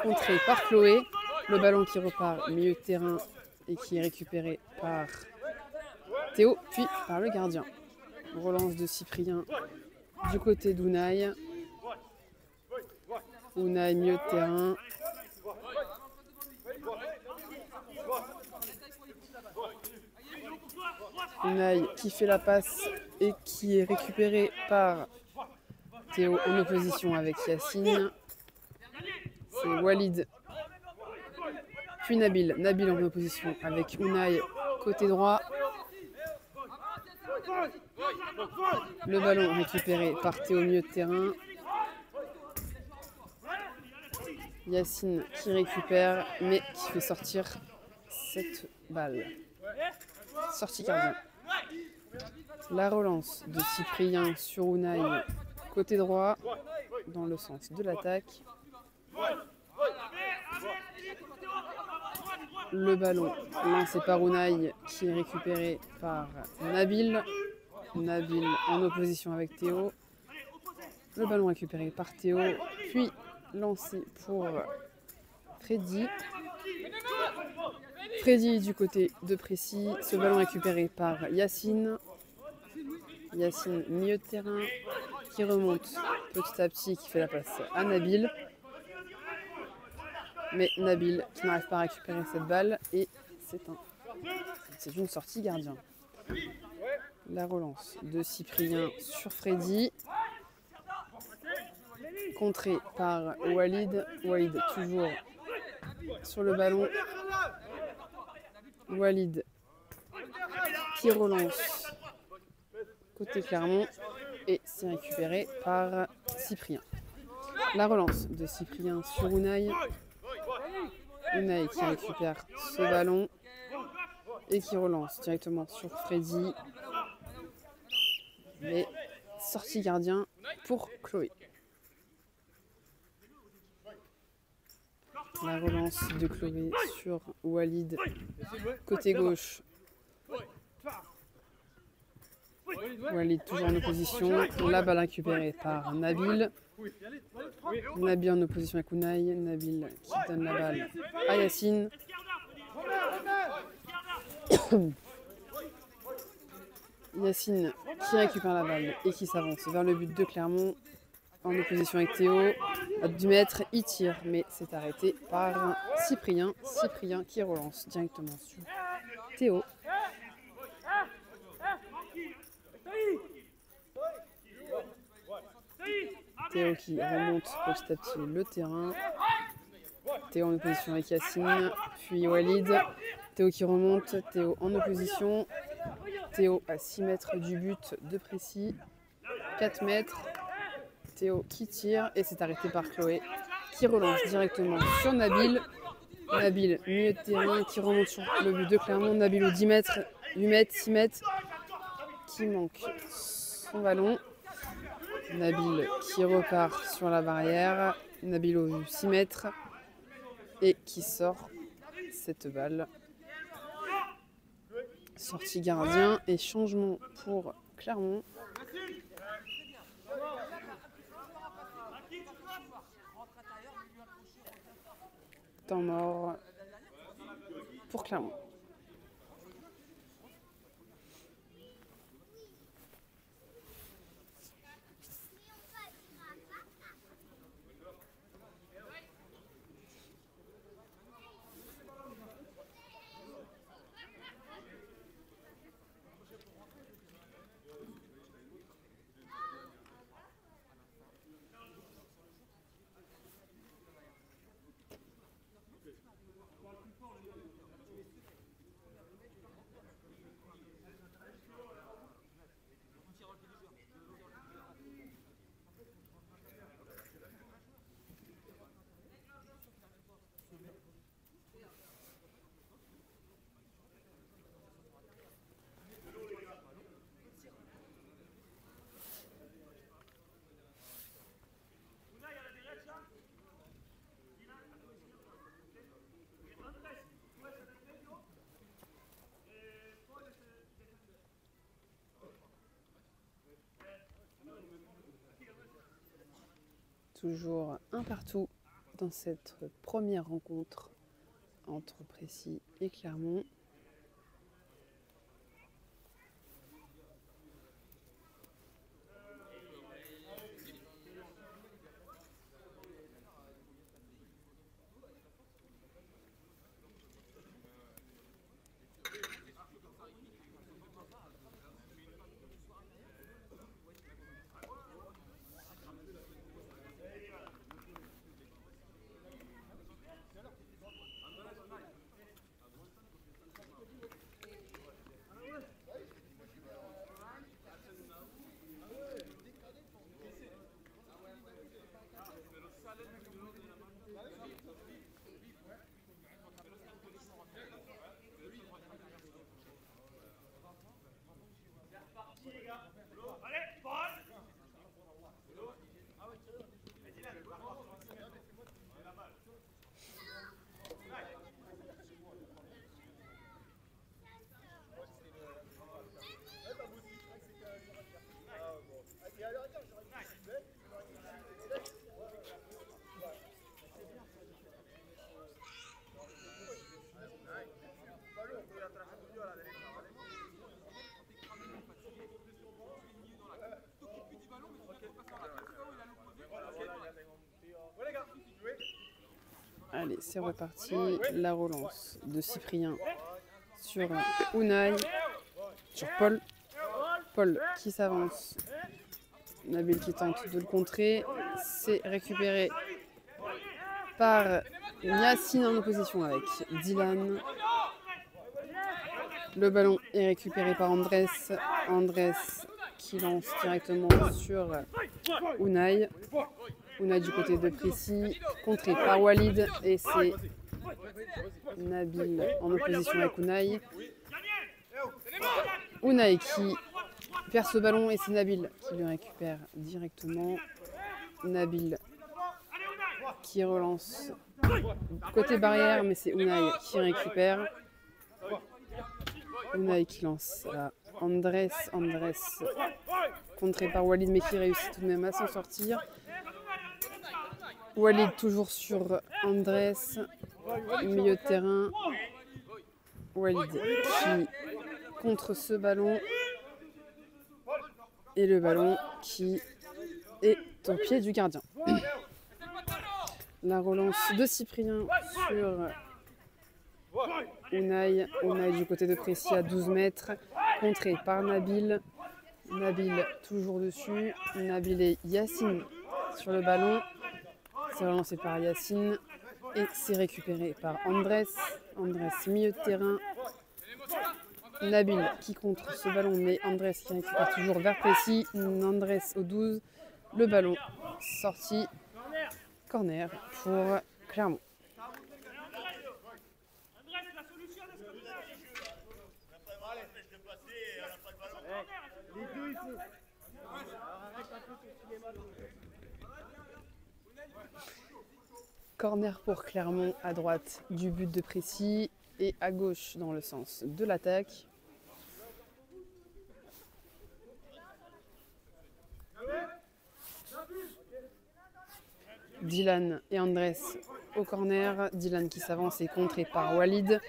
contré par Chloé. Le ballon qui repart au milieu de terrain et qui est récupéré par Théo, puis par le gardien. Relance de Cyprien du côté d'Unai. Unai, milieu de terrain. Unai qui fait la passe et qui est récupéré par Théo en opposition avec Yacine. C'est Walid, puis Nabil. Nabil en opposition avec Unai côté droit. Le ballon récupéré par Théo au milieu de terrain. Yacine qui récupère mais qui fait sortir cette balle. Sortie gardien. La relance de Cyprien sur Unai côté droit dans le sens de l'attaque. Le ballon lancé par Unai qui est récupéré par Nabil. Nabil en opposition avec Théo. Le ballon récupéré par Théo, puis lancé pour Freddy. Freddy du côté de Précy. Ce ballon récupéré par Yacine. Yacine, milieu de terrain, qui remonte petit à petit, qui fait la passe à Nabil. Mais Nabil qui n'arrive pas à récupérer cette balle et c'est une sortie gardien. La relance de Cyprien sur Freddy. Contré par Walid. Walid toujours sur le ballon. Walid qui relance côté Clermont et c'est récupéré par Cyprien. La relance de Cyprien sur Unai. Unai qui récupère ce ballon et qui relance directement sur Freddy. Mais sortie gardien pour Chloé. La relance de Chloé sur Walid côté gauche. Walid toujours en opposition. La balle récupérée par Nabil. Nabil en opposition avec Unai. Nabil qui donne la balle à Yacine. Yacine qui récupère la balle et qui s'avance vers le but de Clermont. En opposition avec Théo. À 2 mètres, il tire, mais c'est arrêté par Cyprien. Cyprien qui relance directement sur Théo. Théo qui remonte petit à petit le terrain. Théo en opposition avec Yacine, puis Walid. Théo qui remonte, Théo en opposition. Théo à 6 mètres du but de Précy. 4 mètres. Théo qui tire et c'est arrêté par Chloé qui relance directement sur Nabil. Nabil, milieu de terrain, qui remonte sur le but de Clermont. Nabil au 10 mètres, 8 mètres, 6 mètres, qui manque son ballon. Nabil qui repart sur la barrière. Nabil au 6 mètres et qui sort cette balle. Sortie gardien et changement pour Clermont. Temps mort pour Clermont. Toujours un partout dans cette première rencontre entre Précy et Clermont. Allez, c'est reparti. La relance de Cyprien sur Unai, sur Paul. Paul qui s'avance. Nabil qui tente de le contrer. C'est récupéré par Yacine en opposition avec Dylan. Le ballon est récupéré par Andrés. Andrés qui lance directement sur Unai. Unai du côté de Précy, contré par Walid et c'est Nabil en opposition avec Unai. Unai qui perd ce ballon et c'est Nabil qui le récupère directement. Nabil qui relance côté barrière mais c'est Unai qui récupère. Unai qui lance à Andrés. Andrés contré par Walid mais qui réussit tout de même à s'en sortir. Walid toujours sur Andrés, milieu de terrain. Walid qui contre ce ballon. Et le ballon qui est au pied du gardien. La relance de Cyprien sur Unai. Unai du côté de Précy à 12 mètres. Contré par Nabil. Nabil toujours dessus. Nabil et Yacine sur le ballon. C'est relancé par Yacine et c'est récupéré par Andrés. Andrés, milieu de terrain. Nabil qui contre ce ballon, mais Andrés qui récupère toujours vers Précy. Andrés au 12. Le ballon sorti. Corner pour Clermont. Corner pour Clermont à droite du but de Précy et à gauche dans le sens de l'attaque. Dylan et Andrés au corner. Dylan qui s'avance et contré par Walid.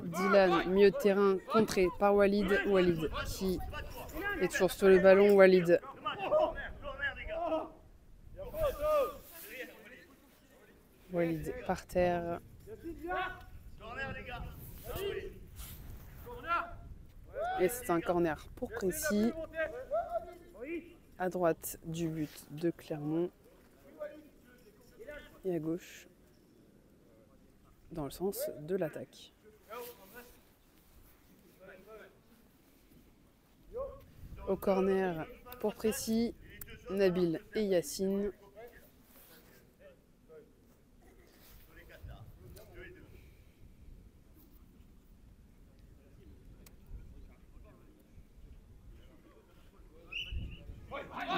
Dylan, milieu de terrain, contré par Walid. Walid qui est toujours sur le ballon. Walid. Walid par terre. Et c'est un corner pour Précy. À droite du but de Clermont. Et à gauche dans le sens de l'attaque. Au corner pour Précy, Nabil et Yacine.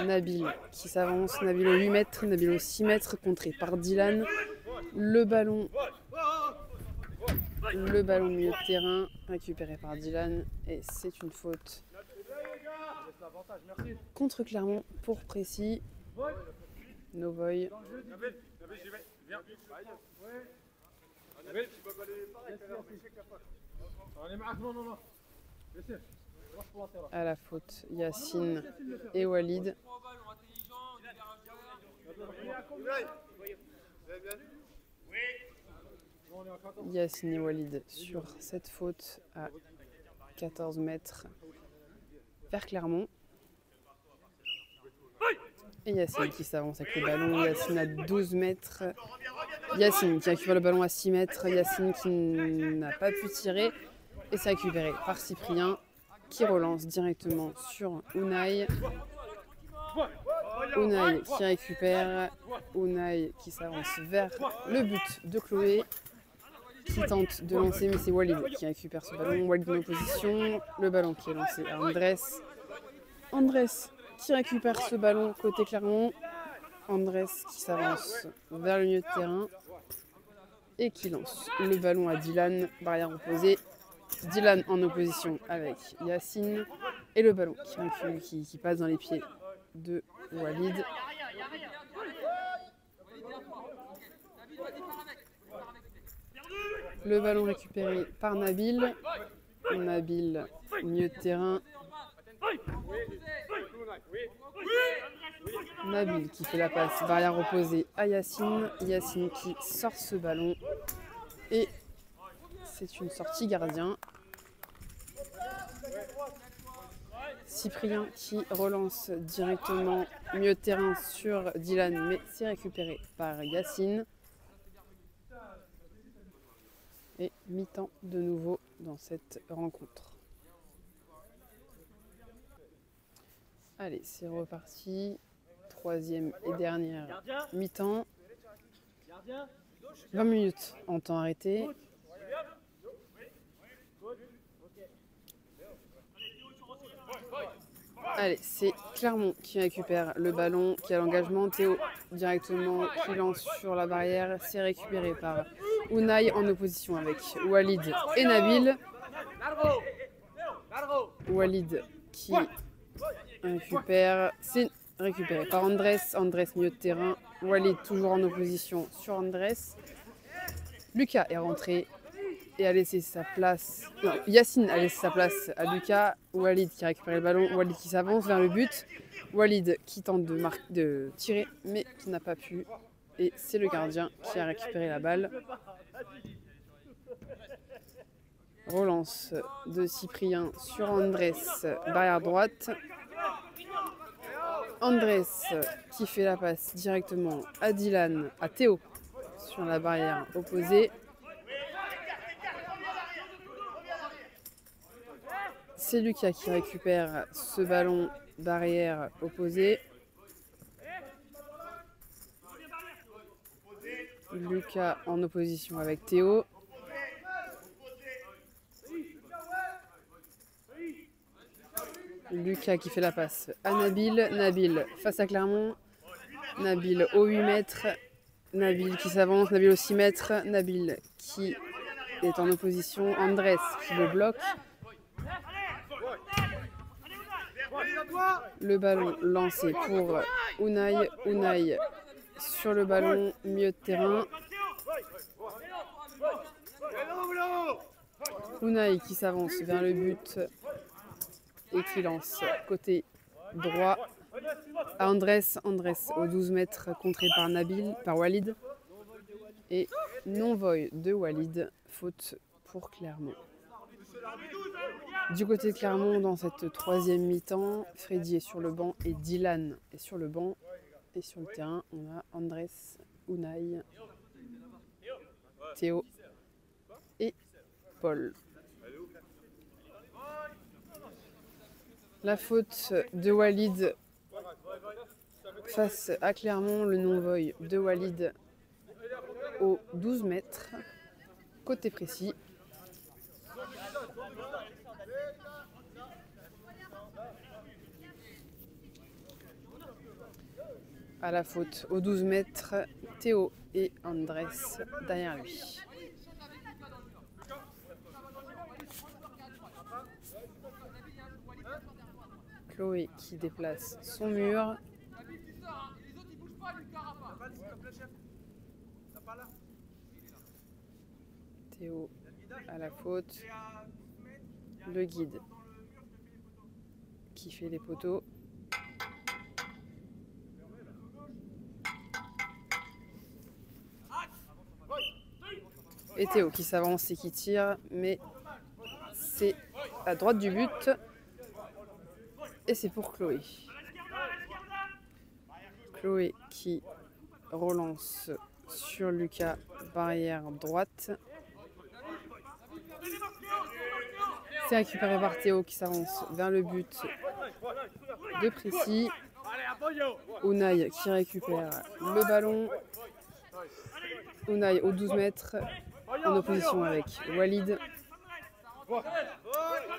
Nabil qui s'avance, Nabil au 8 mètres, Nabil au 6 mètres, contré par Dylan. Le ballon milieu de terrain, récupéré par Dylan et c'est une faute Avantage, merci. contre Clermont pour Précy. Novoy. Nabil, j'y vais. Viens. Ouais. Nabil, tu peux balayer pareil tout à l'heure, mais je sais que la faute. On est marre. Non, non, non. Laissez. À la faute, Yacine et Walid. Yacine et Walid sur cette faute à 14 mètres vers Clermont. Et Yacine qui s'avance avec le ballon. Yacine à 12 mètres. Yacine qui récupère le ballon à 6 mètres. Yacine qui n'a pas pu tirer. Et c'est récupéré par Cyprien qui relance directement sur Unai. Unai qui récupère. Unai qui s'avance vers le but de Chloé. Qui tente de lancer, mais c'est Walid qui récupère ce ballon. Walid en opposition. Le ballon qui est lancé à Andrés. Andrés qui récupère ce ballon côté Clermont. Andrés qui s'avance vers le milieu de terrain et qui lance le ballon à Dylan, barrière opposée. Dylan en opposition avec Yacine et le ballon qui passe dans les pieds de Walid. Le ballon récupéré par Nabil. Nabil, milieu de terrain. Nabil qui fait la passe, barrière opposée à Yacine. Yacine qui sort ce ballon. Et c'est une sortie gardien. Cyprien qui relance directement milieu de terrain sur Dylan, mais c'est récupéré par Yacine. Et mi-temps de nouveau dans cette rencontre. Allez, c'est reparti. Troisième et dernière mi-temps. 20 minutes en temps arrêté. Allez, c'est Clermont qui récupère le ballon, qui a l'engagement. Théo directement qui lance sur la barrière. C'est récupéré par Unai en opposition avec Walid et Nabil. Walid qui récupère. C'est récupéré par Andrés. Andrés milieu de terrain. Walid toujours en opposition sur Andrés. Lucas est rentré et a laissé sa place. Non, Yacine a laissé sa place à Lucas. Walid qui a récupéré le ballon. Walid qui s'avance vers le but. Walid qui tente de tirer mais qui n'a pas pu. Et c'est le gardien qui a récupéré la balle. Relance de Cyprien sur Andrés, barrière droite. Andrés qui fait la passe directement à Dylan, à Théo sur la barrière opposée. C'est Lucas qui récupère ce ballon, barrière opposée. Lucas en opposition avec Théo. Lucas qui fait la passe à Nabil. Nabil face à Clermont. Nabil au 8 mètres. Nabil qui s'avance. Nabil au 6 mètres. Nabil qui est en opposition. Andrés qui le bloque. Le ballon lancé pour Unai. Unai sur le ballon, milieu de terrain. Unai qui s'avance vers le but et qui lance côté droit à Andrés. Andrés au 12 mètres contré par Nabil, par Walid. Et non-voy de Walid, faute pour Clermont. Du côté de Clermont, dans cette troisième mi-temps, Freddy est sur le banc et Dylan est sur le banc. Et sur le terrain, on a Andrés, Unai, Théo et Paul. La faute de Walid face à Clermont, le non-voy de Walid au 12 mètres, côté précis. À la faute aux 12 mètres, Théo et Andrés derrière lui. Chloé qui déplace son mur. Théo à la faute. Le guide qui fait les poteaux. Et Théo qui s'avance et qui tire, mais c'est à droite du but. Et c'est pour Chloé. Chloé qui relance sur Lucas, barrière droite. C'est récupéré par Théo qui s'avance vers le but de Précy. Unai qui récupère le ballon. Unai au 12 mètres en opposition avec Walid.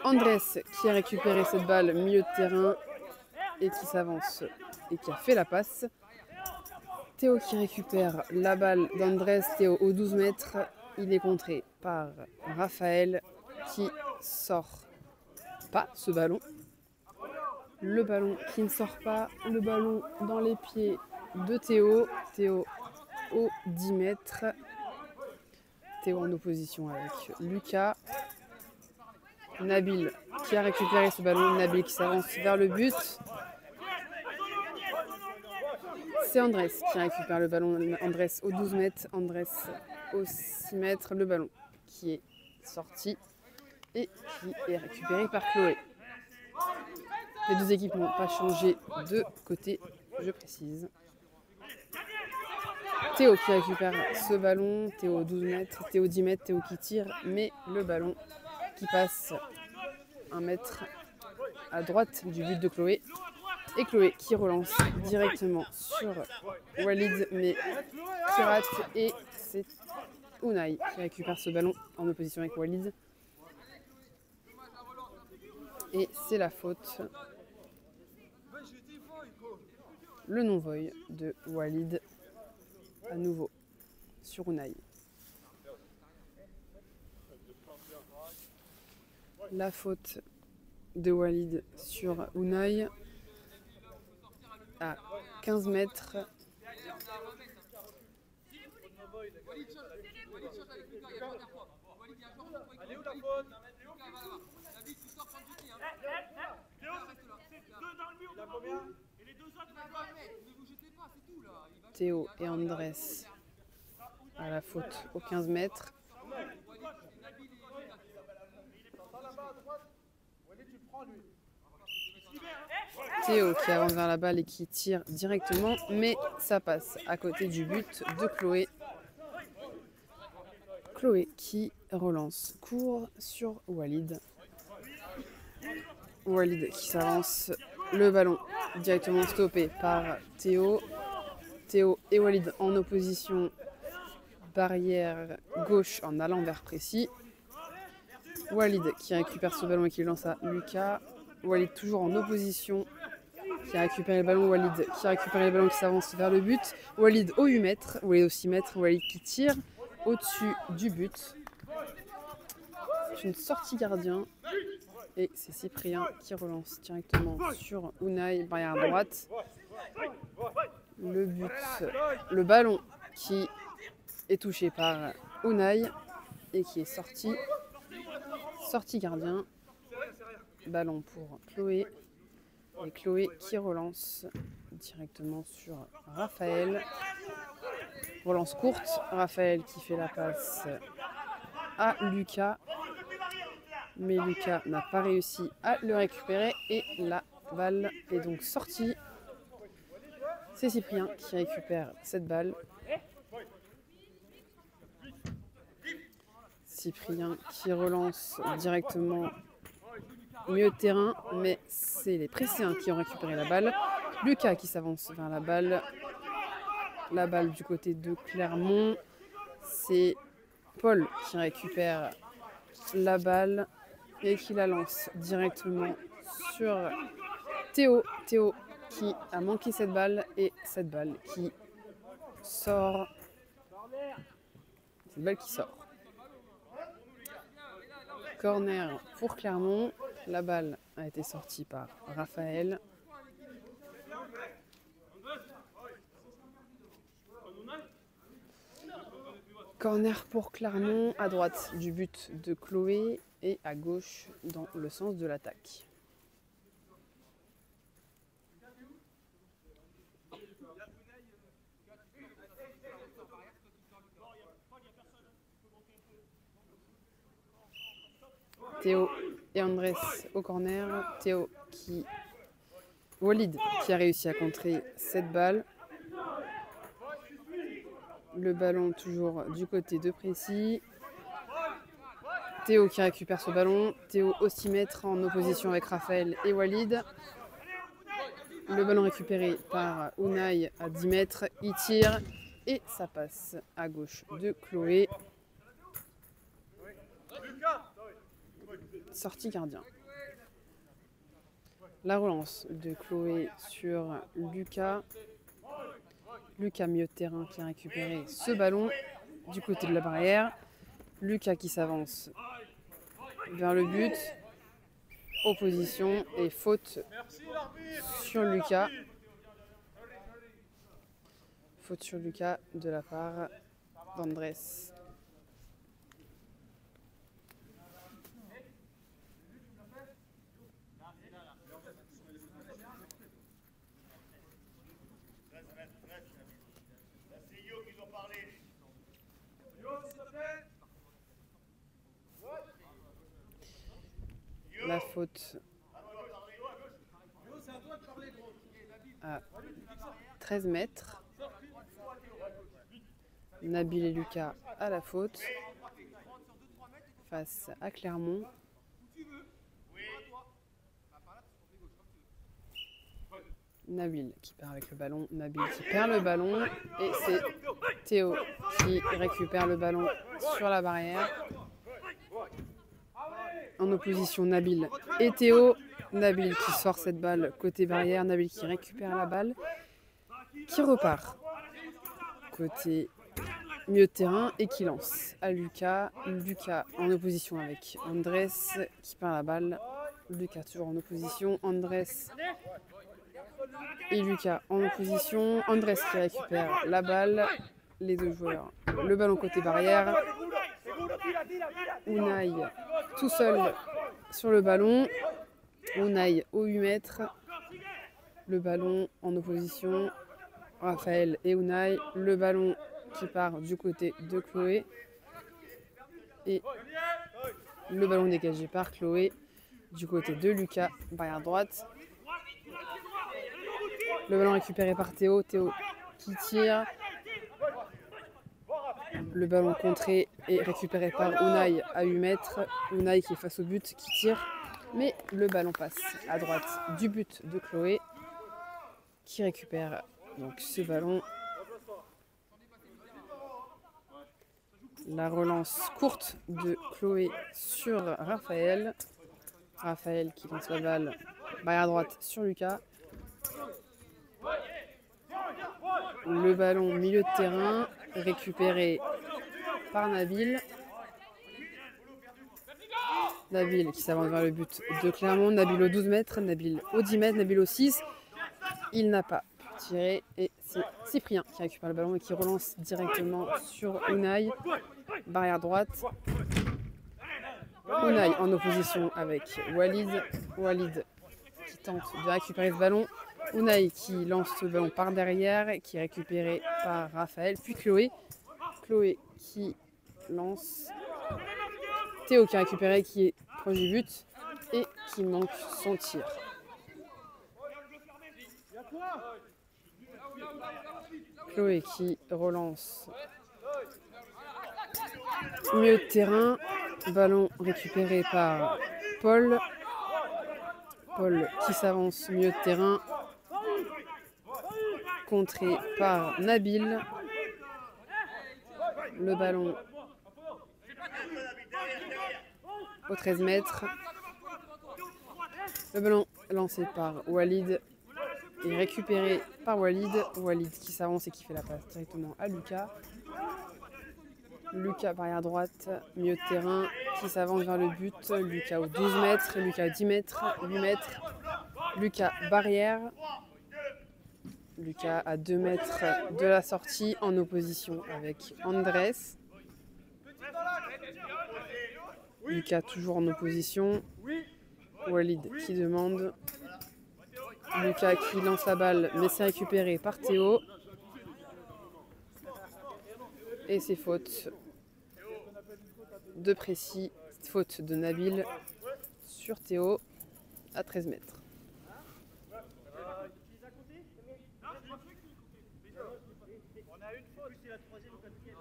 Andrés qui a récupéré cette balle milieu de terrain et qui s'avance et qui a fait la passe. Théo qui récupère la balle d'Andrés. Théo au 12 mètres. Il est contré par Raphaël qui sort pas ce ballon. Le ballon qui ne sort pas. Le ballon dans les pieds de Théo. Théo au 10 mètres. Théo en opposition avec Lucas. Nabil qui a récupéré ce ballon. Nabil qui s'avance vers le but. C'est Andrés qui récupère le ballon. Andrés au 12 mètres. Andrés au 6 mètres. Le ballon qui est sorti et qui est récupéré par Chloé. Les deux équipes n'ont pas changé de côté, je précise. Théo qui récupère ce ballon. Théo 12 mètres. Théo 10 mètres. Théo qui tire, mais le ballon qui passe 1 mètre à droite du but de Chloé. Et Chloé qui relance directement sur Walid, mais qui rate. Et c'est Unai qui récupère ce ballon en opposition avec Walid. Et c'est la faute. Le non-voy de Walid à nouveau sur Unai. La faute de Walid sur Unai à 15 mètres. Théo et Andrés à la faute aux 15 mètres. Théo qui avance vers la balle et qui tire directement, mais ça passe à côté du but de Chloé. Chloé qui relance court sur Walid. Walid qui s'avance, le ballon directement stoppé par Théo. Théo et Walid en opposition, barrière gauche en allant vers Précy. Walid qui récupère ce ballon et qui le lance à Lucas. Walid toujours en opposition, qui a récupéré le ballon. Walid qui a récupéré le ballon, qui s'avance vers le but. Walid au 8 mètres, Walid au 6 mètres. Walid qui tire au-dessus du but. C'est une sortie gardien. Et c'est Cyprien qui relance directement sur Unai, barrière à droite. Le but, le ballon qui est touché par Unai et qui est sorti. Sortie gardien. Ballon pour Chloé. Et Chloé qui relance directement sur Raphaël. Relance courte. Raphaël qui fait la passe à Lucas. Mais Lucas n'a pas réussi à le récupérer. Et la balle est donc sortie. C'est Cyprien qui récupère cette balle. Cyprien qui relance directement au milieu de terrain, mais c'est les Préciens qui ont récupéré la balle. Lucas qui s'avance vers la balle. La balle du côté de Clermont. C'est Paul qui récupère la balle et qui la lance directement sur Théo. Théo qui a manqué cette balle et cette balle qui sort. Cette balle qui sort. Corner pour Clermont. La balle a été sortie par Raphaël. Corner pour Clermont, à droite du but de Chloé et à gauche dans le sens de l'attaque. Théo et Andrés au corner. Walid qui a réussi à contrer cette balle. Le ballon toujours du côté de Précy. Théo qui récupère ce ballon. Théo au 6 mètres en opposition avec Raphaël et Walid. Le ballon récupéré par Unai à 10 mètres. Il tire et ça passe à gauche de Chloé. Sortie gardien. La relance de Chloé sur Lucas. Lucas milieu de terrain qui a récupéré ce ballon du côté de la barrière. Lucas qui s'avance vers le but. Opposition et faute sur Lucas. Faute sur Lucas de la part d'Andrés. La faute à 13 mètres. Nabil et Lucas à la faute face à Clermont. Nabil qui perd avec le ballon. Nabil qui perd le ballon et c'est Théo qui récupère le ballon sur la barrière. En opposition, Nabil et Théo. Nabil qui sort cette balle côté barrière. Nabil qui récupère la balle. Qui repart côté milieu de terrain et qui lance à Lucas. Lucas en opposition avec Andrés qui perd la balle. Lucas toujours en opposition. Andrés et Lucas en opposition. Andrés qui récupère la balle. Les deux joueurs. Le ballon côté barrière. Unai tout seul sur le ballon. Unai au 8 mètres. Le ballon en opposition. Raphaël et Unai. Le ballon qui part du côté de Chloé. Et le ballon dégagé par Chloé du côté de Lucas, barrière droite. Le ballon récupéré par Théo. Théo qui tire. Le ballon contré et récupéré par Unai à 8 mètres. Unai qui est face au but, qui tire. Mais le ballon passe à droite du but de Chloé, qui récupère donc ce ballon. La relance courte de Chloé sur Raphaël. Raphaël qui lance la balle, barrière droite sur Lucas. Le ballon milieu de terrain, récupéré par Nabil. Nabil qui s'avance vers le but de Clermont. Nabil au 12 mètres, Nabil au 10 mètres, Nabil au 6. Il n'a pas pu tirer et c'est Cyprien qui récupère le ballon et qui relance directement sur Unai. Barrière droite. Unai en opposition avec Walid. Walid qui tente de récupérer ce ballon. Unai qui lance ce ballon par derrière, qui est récupéré par Raphaël, puis Chloé. Chloé qui lance. Théo qui a récupéré, qui est proche du but et qui manque son tir. Chloé qui relance. Milieu de terrain, ballon récupéré par Paul. Paul qui s'avance milieu de terrain, contré par Nabil. Le ballon au 13 mètres. Le ballon lancé par Walid et récupéré par Walid. Walid qui s'avance et qui fait la passe directement à Lucas. Lucas barrière droite, milieu de terrain qui s'avance vers le but. Lucas aux 12 mètres, Lucas à 10 mètres, 8 mètres. Lucas barrière. Lucas à 2 mètres de la sortie en opposition avec Andrés. Lucas toujours en opposition. Walid qui demande. Lucas qui lance la balle mais c'est récupéré par Théo. Et c'est faute de Précis, faute de Nabil sur Théo à 13 mètres. On a une faute, c'est la troisième ou quatrième.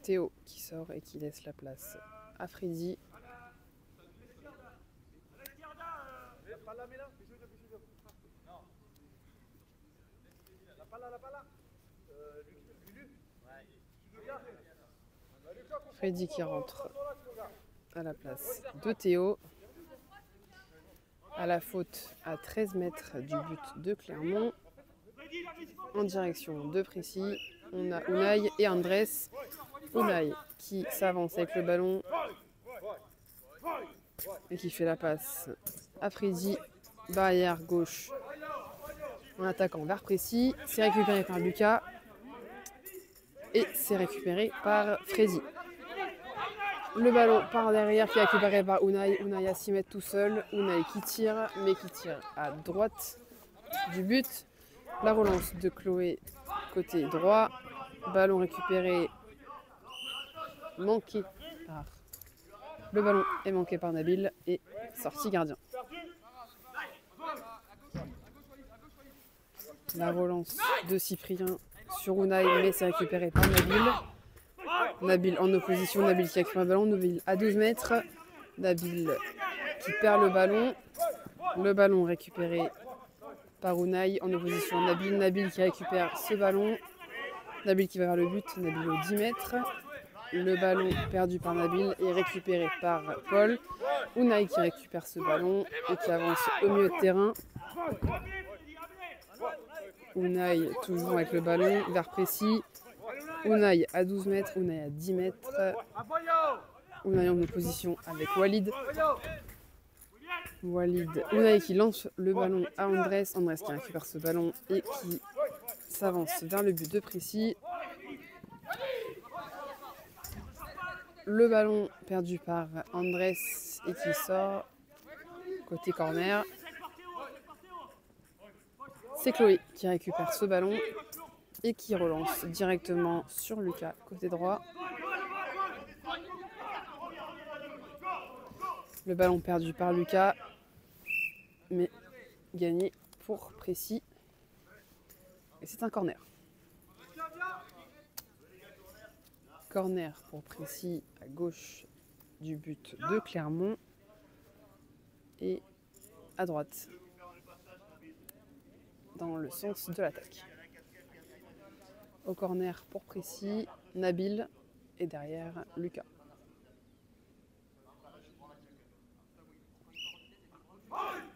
Théo qui sort et qui laisse la place à Freddy. Freddy qui rentre à la place de Théo. À la faute à 13 mètres du but de Clermont. En direction de Précis, on a Unai et Andrés. Unai qui s'avance avec le ballon et qui fait la passe à Freddy, barrière gauche en attaquant vers Précis. C'est récupéré par Lucas et c'est récupéré par Freddy. Le ballon par derrière qui est récupéré par Unai. Unai à 6 mètres tout seul. Unai qui tire, mais qui tire à droite du but. La relance de Chloé côté droit. Ballon récupéré, manqué par... Le ballon est manqué par Nabil et sortie gardien. La relance de Cyprien sur Unai, mais c'est récupéré par Nabil. Nabil en opposition, Nabil qui récupère le ballon, Nabil à 12 mètres. Nabil qui perd le ballon. Le ballon récupéré par Unai en opposition à Nabil. Nabil qui récupère ce ballon. Nabil qui va vers le but, Nabil aux 10 mètres. Le ballon perdu par Nabil est récupéré par Paul. Unai qui récupère ce ballon et qui avance au milieu de terrain. Unai toujours avec le ballon vers Précis. Unai à 12 mètres, Unai à 10 mètres. Unai en opposition avec Walid. Unai qui lance le ballon à Andrés. Andrés qui récupère ce ballon et qui s'avance vers le but de Précis. Le ballon perdu par Andrés et qui sort côté corner. C'est Chloé qui récupère ce ballon et qui relance directement sur Lucas côté droit. Le ballon perdu par Lucas, mais gagné pour Précis. Et c'est un corner. Corner pour Précis à gauche du but de Clermont et à droite dans le sens de l'attaque. Au corner pour Précis, Nabil et derrière Lucas.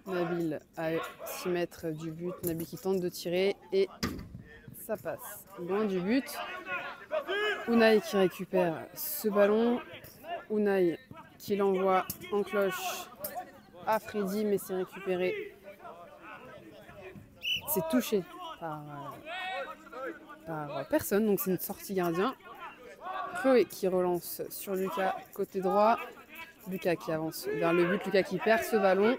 Nabil à 6 mètres du but, Nabil qui tente de tirer et ça passe loin du but. Unai qui récupère ce ballon. Unai qui l'envoie en cloche à Freddy, mais c'est récupéré. C'est touché par personne, donc c'est une sortie gardien. Chloé qui relance sur Lucas côté droit. Lucas qui avance vers le but, Lucas qui perd ce ballon.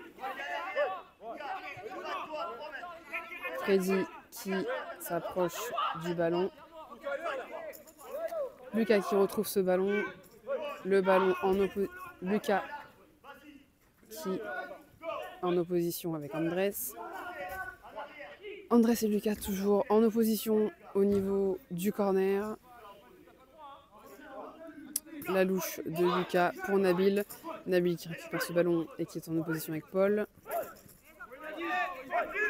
Freddy qui s'approche du ballon. Lucas qui retrouve ce ballon. Le ballon en opposition. Lucas qui en opposition avec Andrés. Andrés et Lucas toujours en opposition au niveau du corner. La louche de Lucas pour Nabil. Nabil qui récupère ce ballon et qui est en opposition avec Paul.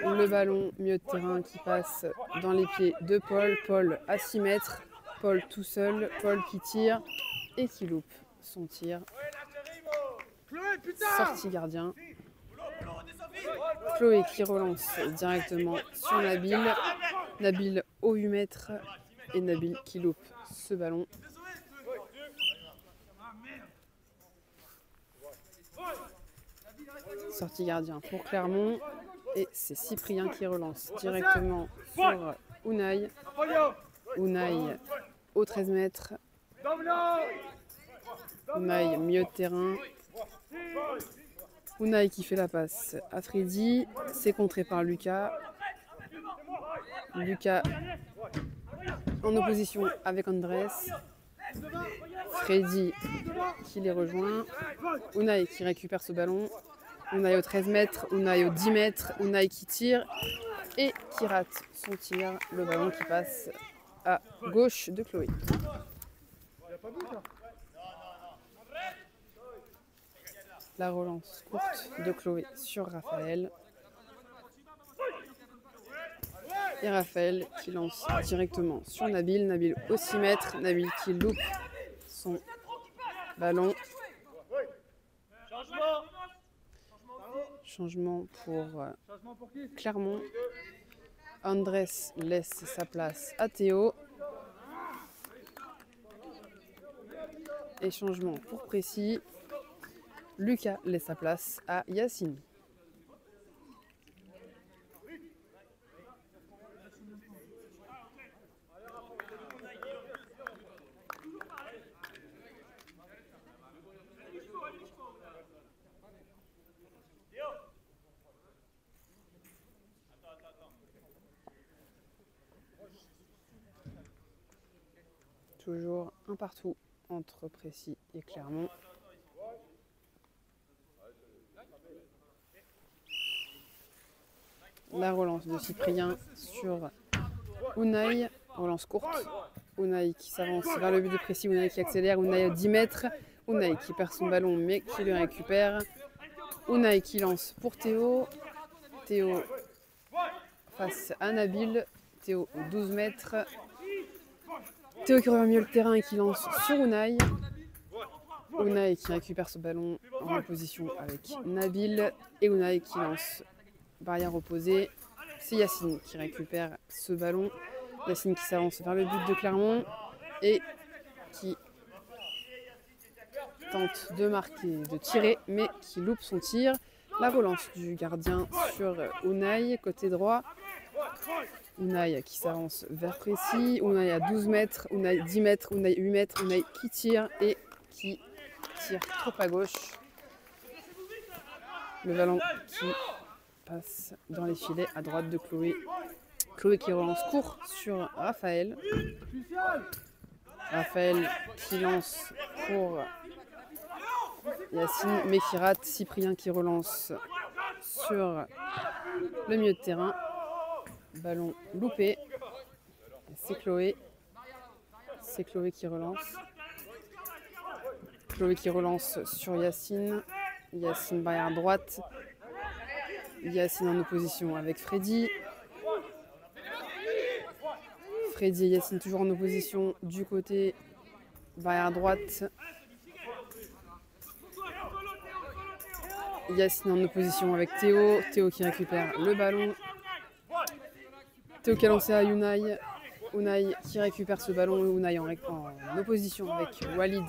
Le ballon milieu de terrain qui passe dans les pieds de Paul. Paul à 6 mètres. Paul tout seul. Paul qui tire et qui loupe son tir. Sortie gardien. Chloé qui relance directement sur Nabil. Nabil au 8 mètres et Nabil qui loupe ce ballon. Sortie gardien pour Clermont. Et c'est Cyprien qui relance directement sur Unai. Unai au 13 mètres. Unai milieu de terrain. Unai qui fait la passe à Freddy. C'est contré par Lucas. Lucas en opposition avec Andrés. Freddy qui les rejoint. Unai qui récupère ce ballon. Unai au 13 mètres, Unai au 10 mètres, Unai qui tire et qui rate son tir. Le ballon qui passe à gauche de Chloé. La relance courte de Chloé sur Raphaël. Et Raphaël qui lance directement sur Nabil. Nabil au 6 mètres, Nabil qui loupe son ballon. Changement pour Clermont. Andrés laisse sa place à Théo. Et changement pour Précis. Lucas laisse sa place à Yacine. Toujours un partout entre Précis et Clermont. La relance de Cyprien sur Unai. Relance courte. Unai qui s'avance vers le but de Précis. Unai qui accélère. Unai à 10 mètres. Unai qui perd son ballon mais qui le récupère. Unai qui lance pour Théo. Théo face à Nabil. Théo aux 12 mètres. Théo qui revient mieux le terrain et qui lance sur Unai. Unai qui récupère ce ballon en opposition avec Nabil. Et Unai qui lance barrière opposée. C'est Yacine qui récupère ce ballon. Yacine qui s'avance vers le but de Clermont et qui tente de marquer, de tirer, mais qui loupe son tir. La relance du gardien sur Unai, côté droit. Unai qui s'avance vers Précis, Unai à 12 mètres, Unai 10 mètres, Unai 8 mètres, Unai qui tire et qui tire trop à gauche. Le ballon qui passe dans les filets à droite de Chloé. Chloé qui relance court sur Raphaël. Raphaël qui lance pour Yacine mais qui rate. Cyprien qui relance sur le milieu de terrain. Ballon loupé. C'est Chloé. C'est Chloé qui relance. Chloé qui relance sur Yacine. Yacine barrière droite. Yacine en opposition avec Freddy. Freddy et Yacine toujours en opposition du côté barrière droite. Yacine en opposition avec Théo. Théo qui récupère le ballon. Théo qui a lancé à Unai. Unai qui récupère ce ballon. Unai en opposition avec Walid.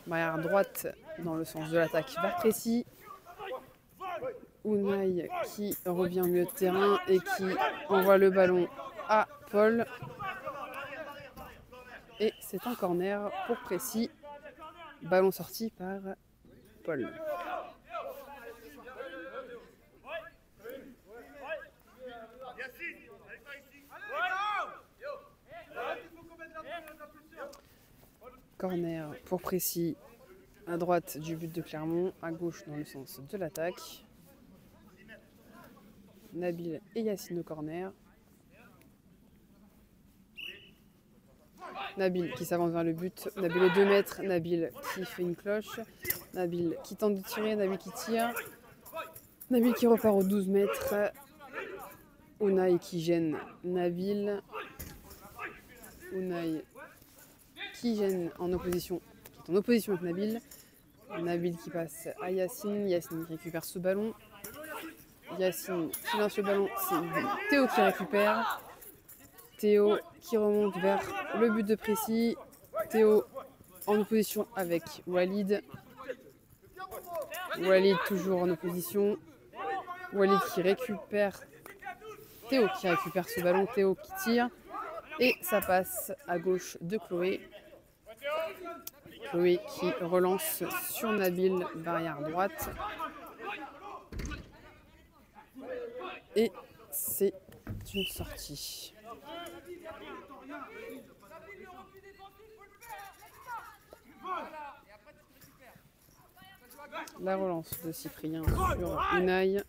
Barrière droite dans le sens de l'attaque vers Précis. Unai qui revient au milieu de terrain et qui envoie le ballon à Paul. Et c'est un corner pour Précis. Ballon sorti par Paul. Corner pour Précis à droite du but de Clermont, à gauche dans le sens de l'attaque. Nabil et Yacine au corner. Nabil qui s'avance vers le but. Nabil aux 2 mètres. Nabil qui fait une cloche. Nabil qui tente de tirer. Nabil qui tire. Nabil qui repart aux 12 mètres. Unai qui gêne Nabil. Unai qui gêne en opposition, qui est en opposition avec Nabil. Nabil qui passe à Yacine. Yacine qui récupère ce ballon. Yacine qui lance le ballon, c'est Théo qui récupère. Théo qui remonte vers le but de Précy. Théo en opposition avec Walid. Walid toujours en opposition. Walid qui récupère. Théo qui récupère ce ballon. Théo qui tire. Et ça passe à gauche de Chloé. Chloé qui relance sur Nabil, barrière droite. Et c'est une sortie. La relance de Cyprien sur Unai.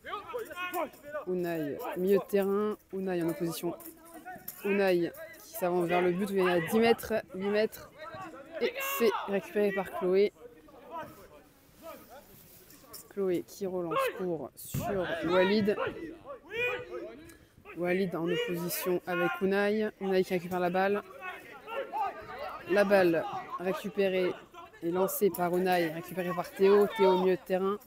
Unai, milieu de terrain. Unai en opposition. Unai qui s'avance vers le but où il y a 10 mètres, 8 mètres. Et c'est récupéré par Chloé. Chloé qui relance court sur Walid. Walid en opposition avec Unai. Unai qui récupère la balle. La balle récupérée et lancée par Unai, récupérée par Théo. Théo au milieu de terrain.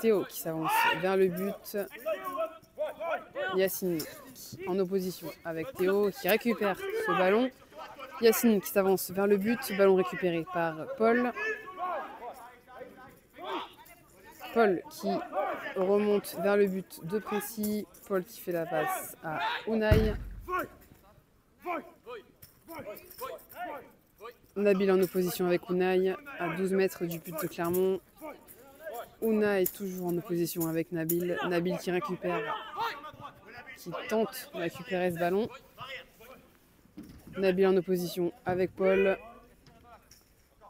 Théo qui s'avance vers le but. Yacine qui, en opposition avec Théo qui récupère ce ballon. Yacine qui s'avance vers le but. Ballon récupéré par Paul. Paul qui remonte vers le but de Précy. Paul qui fait la passe à Unai. Nabil en opposition avec Unai à 12 mètres du but de Clermont. Unai toujours en opposition avec Nabil. Nabil qui récupère, qui tente de récupérer ce ballon. Nabil en opposition avec Paul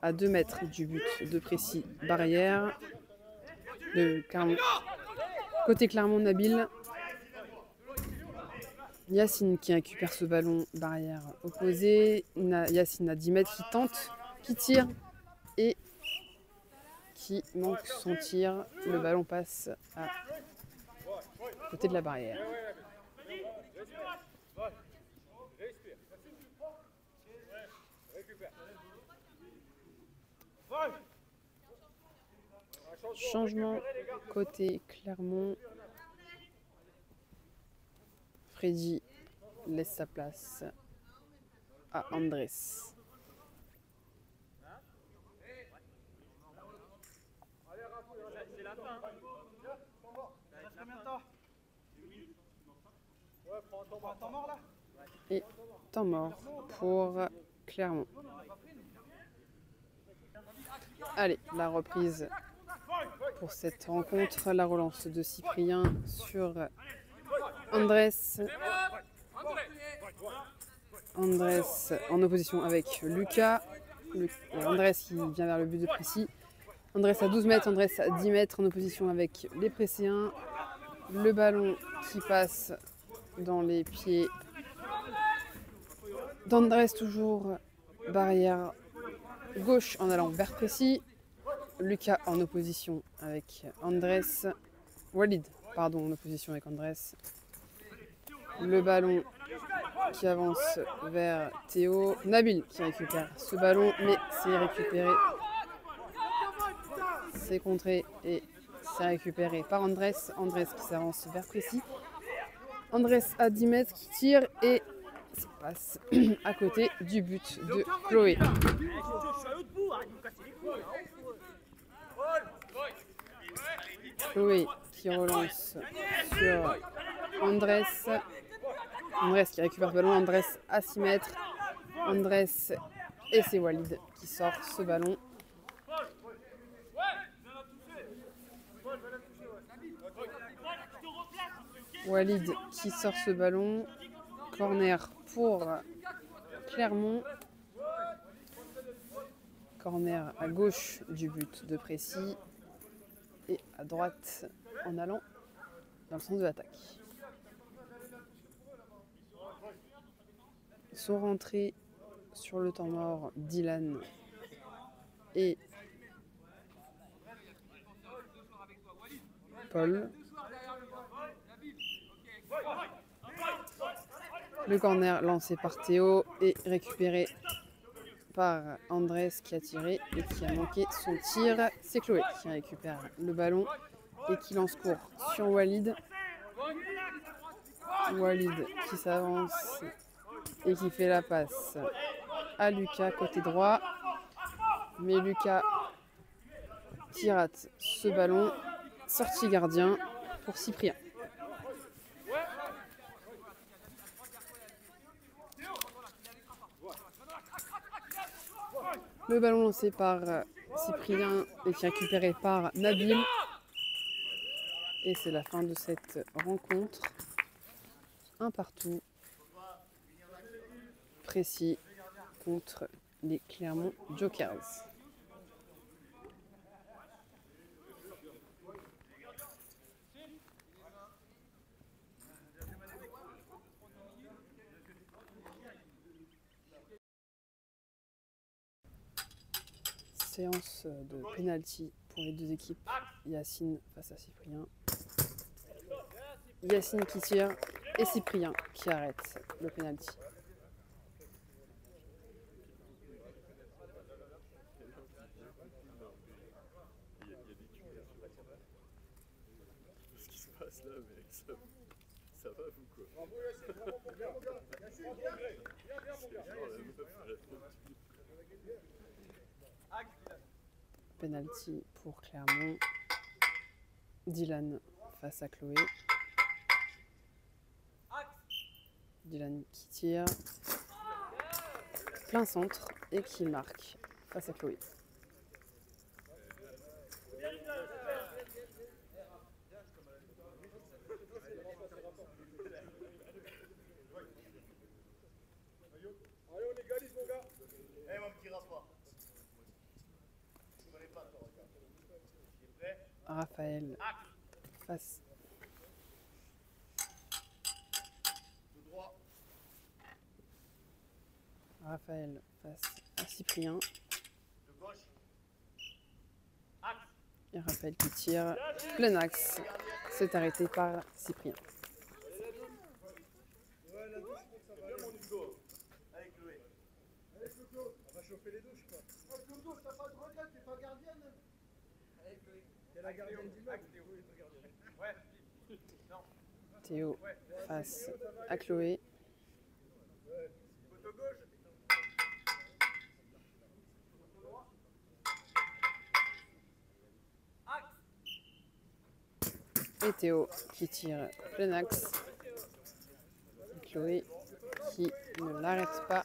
à 2 mètres du but de Précy, barrière. De Clermont. Côté Clermont, Nabil. Yacine qui récupère ce ballon, barrière opposée. Yacine à 10 mètres qui tente, qui tire et qui manque son tir. Le ballon passe à côté de la barrière. Changement côté Clermont. Freddy laisse sa place à Andrés. C'est la fin. Reste combien de temps? Ouais, prends un temps mort là. Et temps mort pour Clermont. Allez, la reprise pour cette rencontre. La relance de Cyprien sur Andrés. Andrés en opposition avec Lucas. Andrés qui vient vers le but de Précy. Andrés à 12 mètres, Andrés à 10 mètres en opposition avec les Précéens. Le ballon qui passe dans les pieds d'Andrés, toujours barrière gauche en allant vers Précy. Lucas en opposition avec Andrés. Walid, pardon, en opposition avec Andrés. Le ballon qui avance vers Théo. Nabil qui récupère ce ballon, mais c'est récupéré. C'est contré et c'est récupéré par Andrés. Andrés qui s'avance vers Précy. Andrés à 10 mètres qui tire et ça passe à côté du but de Chloé. Chloé qui relance sur Andrés. Andrés qui récupère le ballon. Andrés à 6 mètres. Andrés et c'est Walid qui sort ce ballon. Walid qui sort ce ballon. Corner pour Clermont. Corner à gauche du but de Précy. Et à droite en allant dans le sens de l'attaque. Ils sont rentrés sur le temps mort Dylan et Paul. Le corner lancé par Théo et récupéré par Andrés qui a tiré et qui a manqué son tir. C'est Chloé qui récupère le ballon. et qui lance court sur Walid. Walid qui s'avance et qui fait la passe à Lucas côté droit. Mais Lucas qui rate ce ballon. Sortie gardien pour Cyprien. Le ballon lancé par Cyprien et qui est récupéré par Nabil. Et c'est la fin de cette rencontre. Un partout précis contre les Clermont Jokers. Séance de pénalty pour les deux équipes. Yacine face à Cyprien. Yacine qui tire et Cyprien qui arrête le pénalty. Ce qui se passe là, mec, ça va vous quoi? Penalty pour Clermont. Dylan face à Chloé. Dylan qui tire. Plein centre et qui marque face à Chloé. Allez, on égalise, mon gars. Eh, mon petit Rafa. Je connais pas, toi, regarde. Tu es prêt? Raphaël face. Tout droit. Raphaël face à Cyprien. De gauche. Axe. Et Raphaël qui tire. Plein axe. C'est arrêté par Cyprien. Ouais, la douche, ça va. Bien, mon Hugo. Avec Chloé. Allez, Coco. On va chauffer les douches, quoi. Oh, Coco, t'as pas de regret, t'es pas gardienne. Allez, Chloé. T'es la gardienne du match. Théo est pas gardienne. Ouais. Non. Théo face à Chloé. Ouais. Côté gauche. Et Théo qui tire plein axe. Et Chloé qui ne l'arrête pas.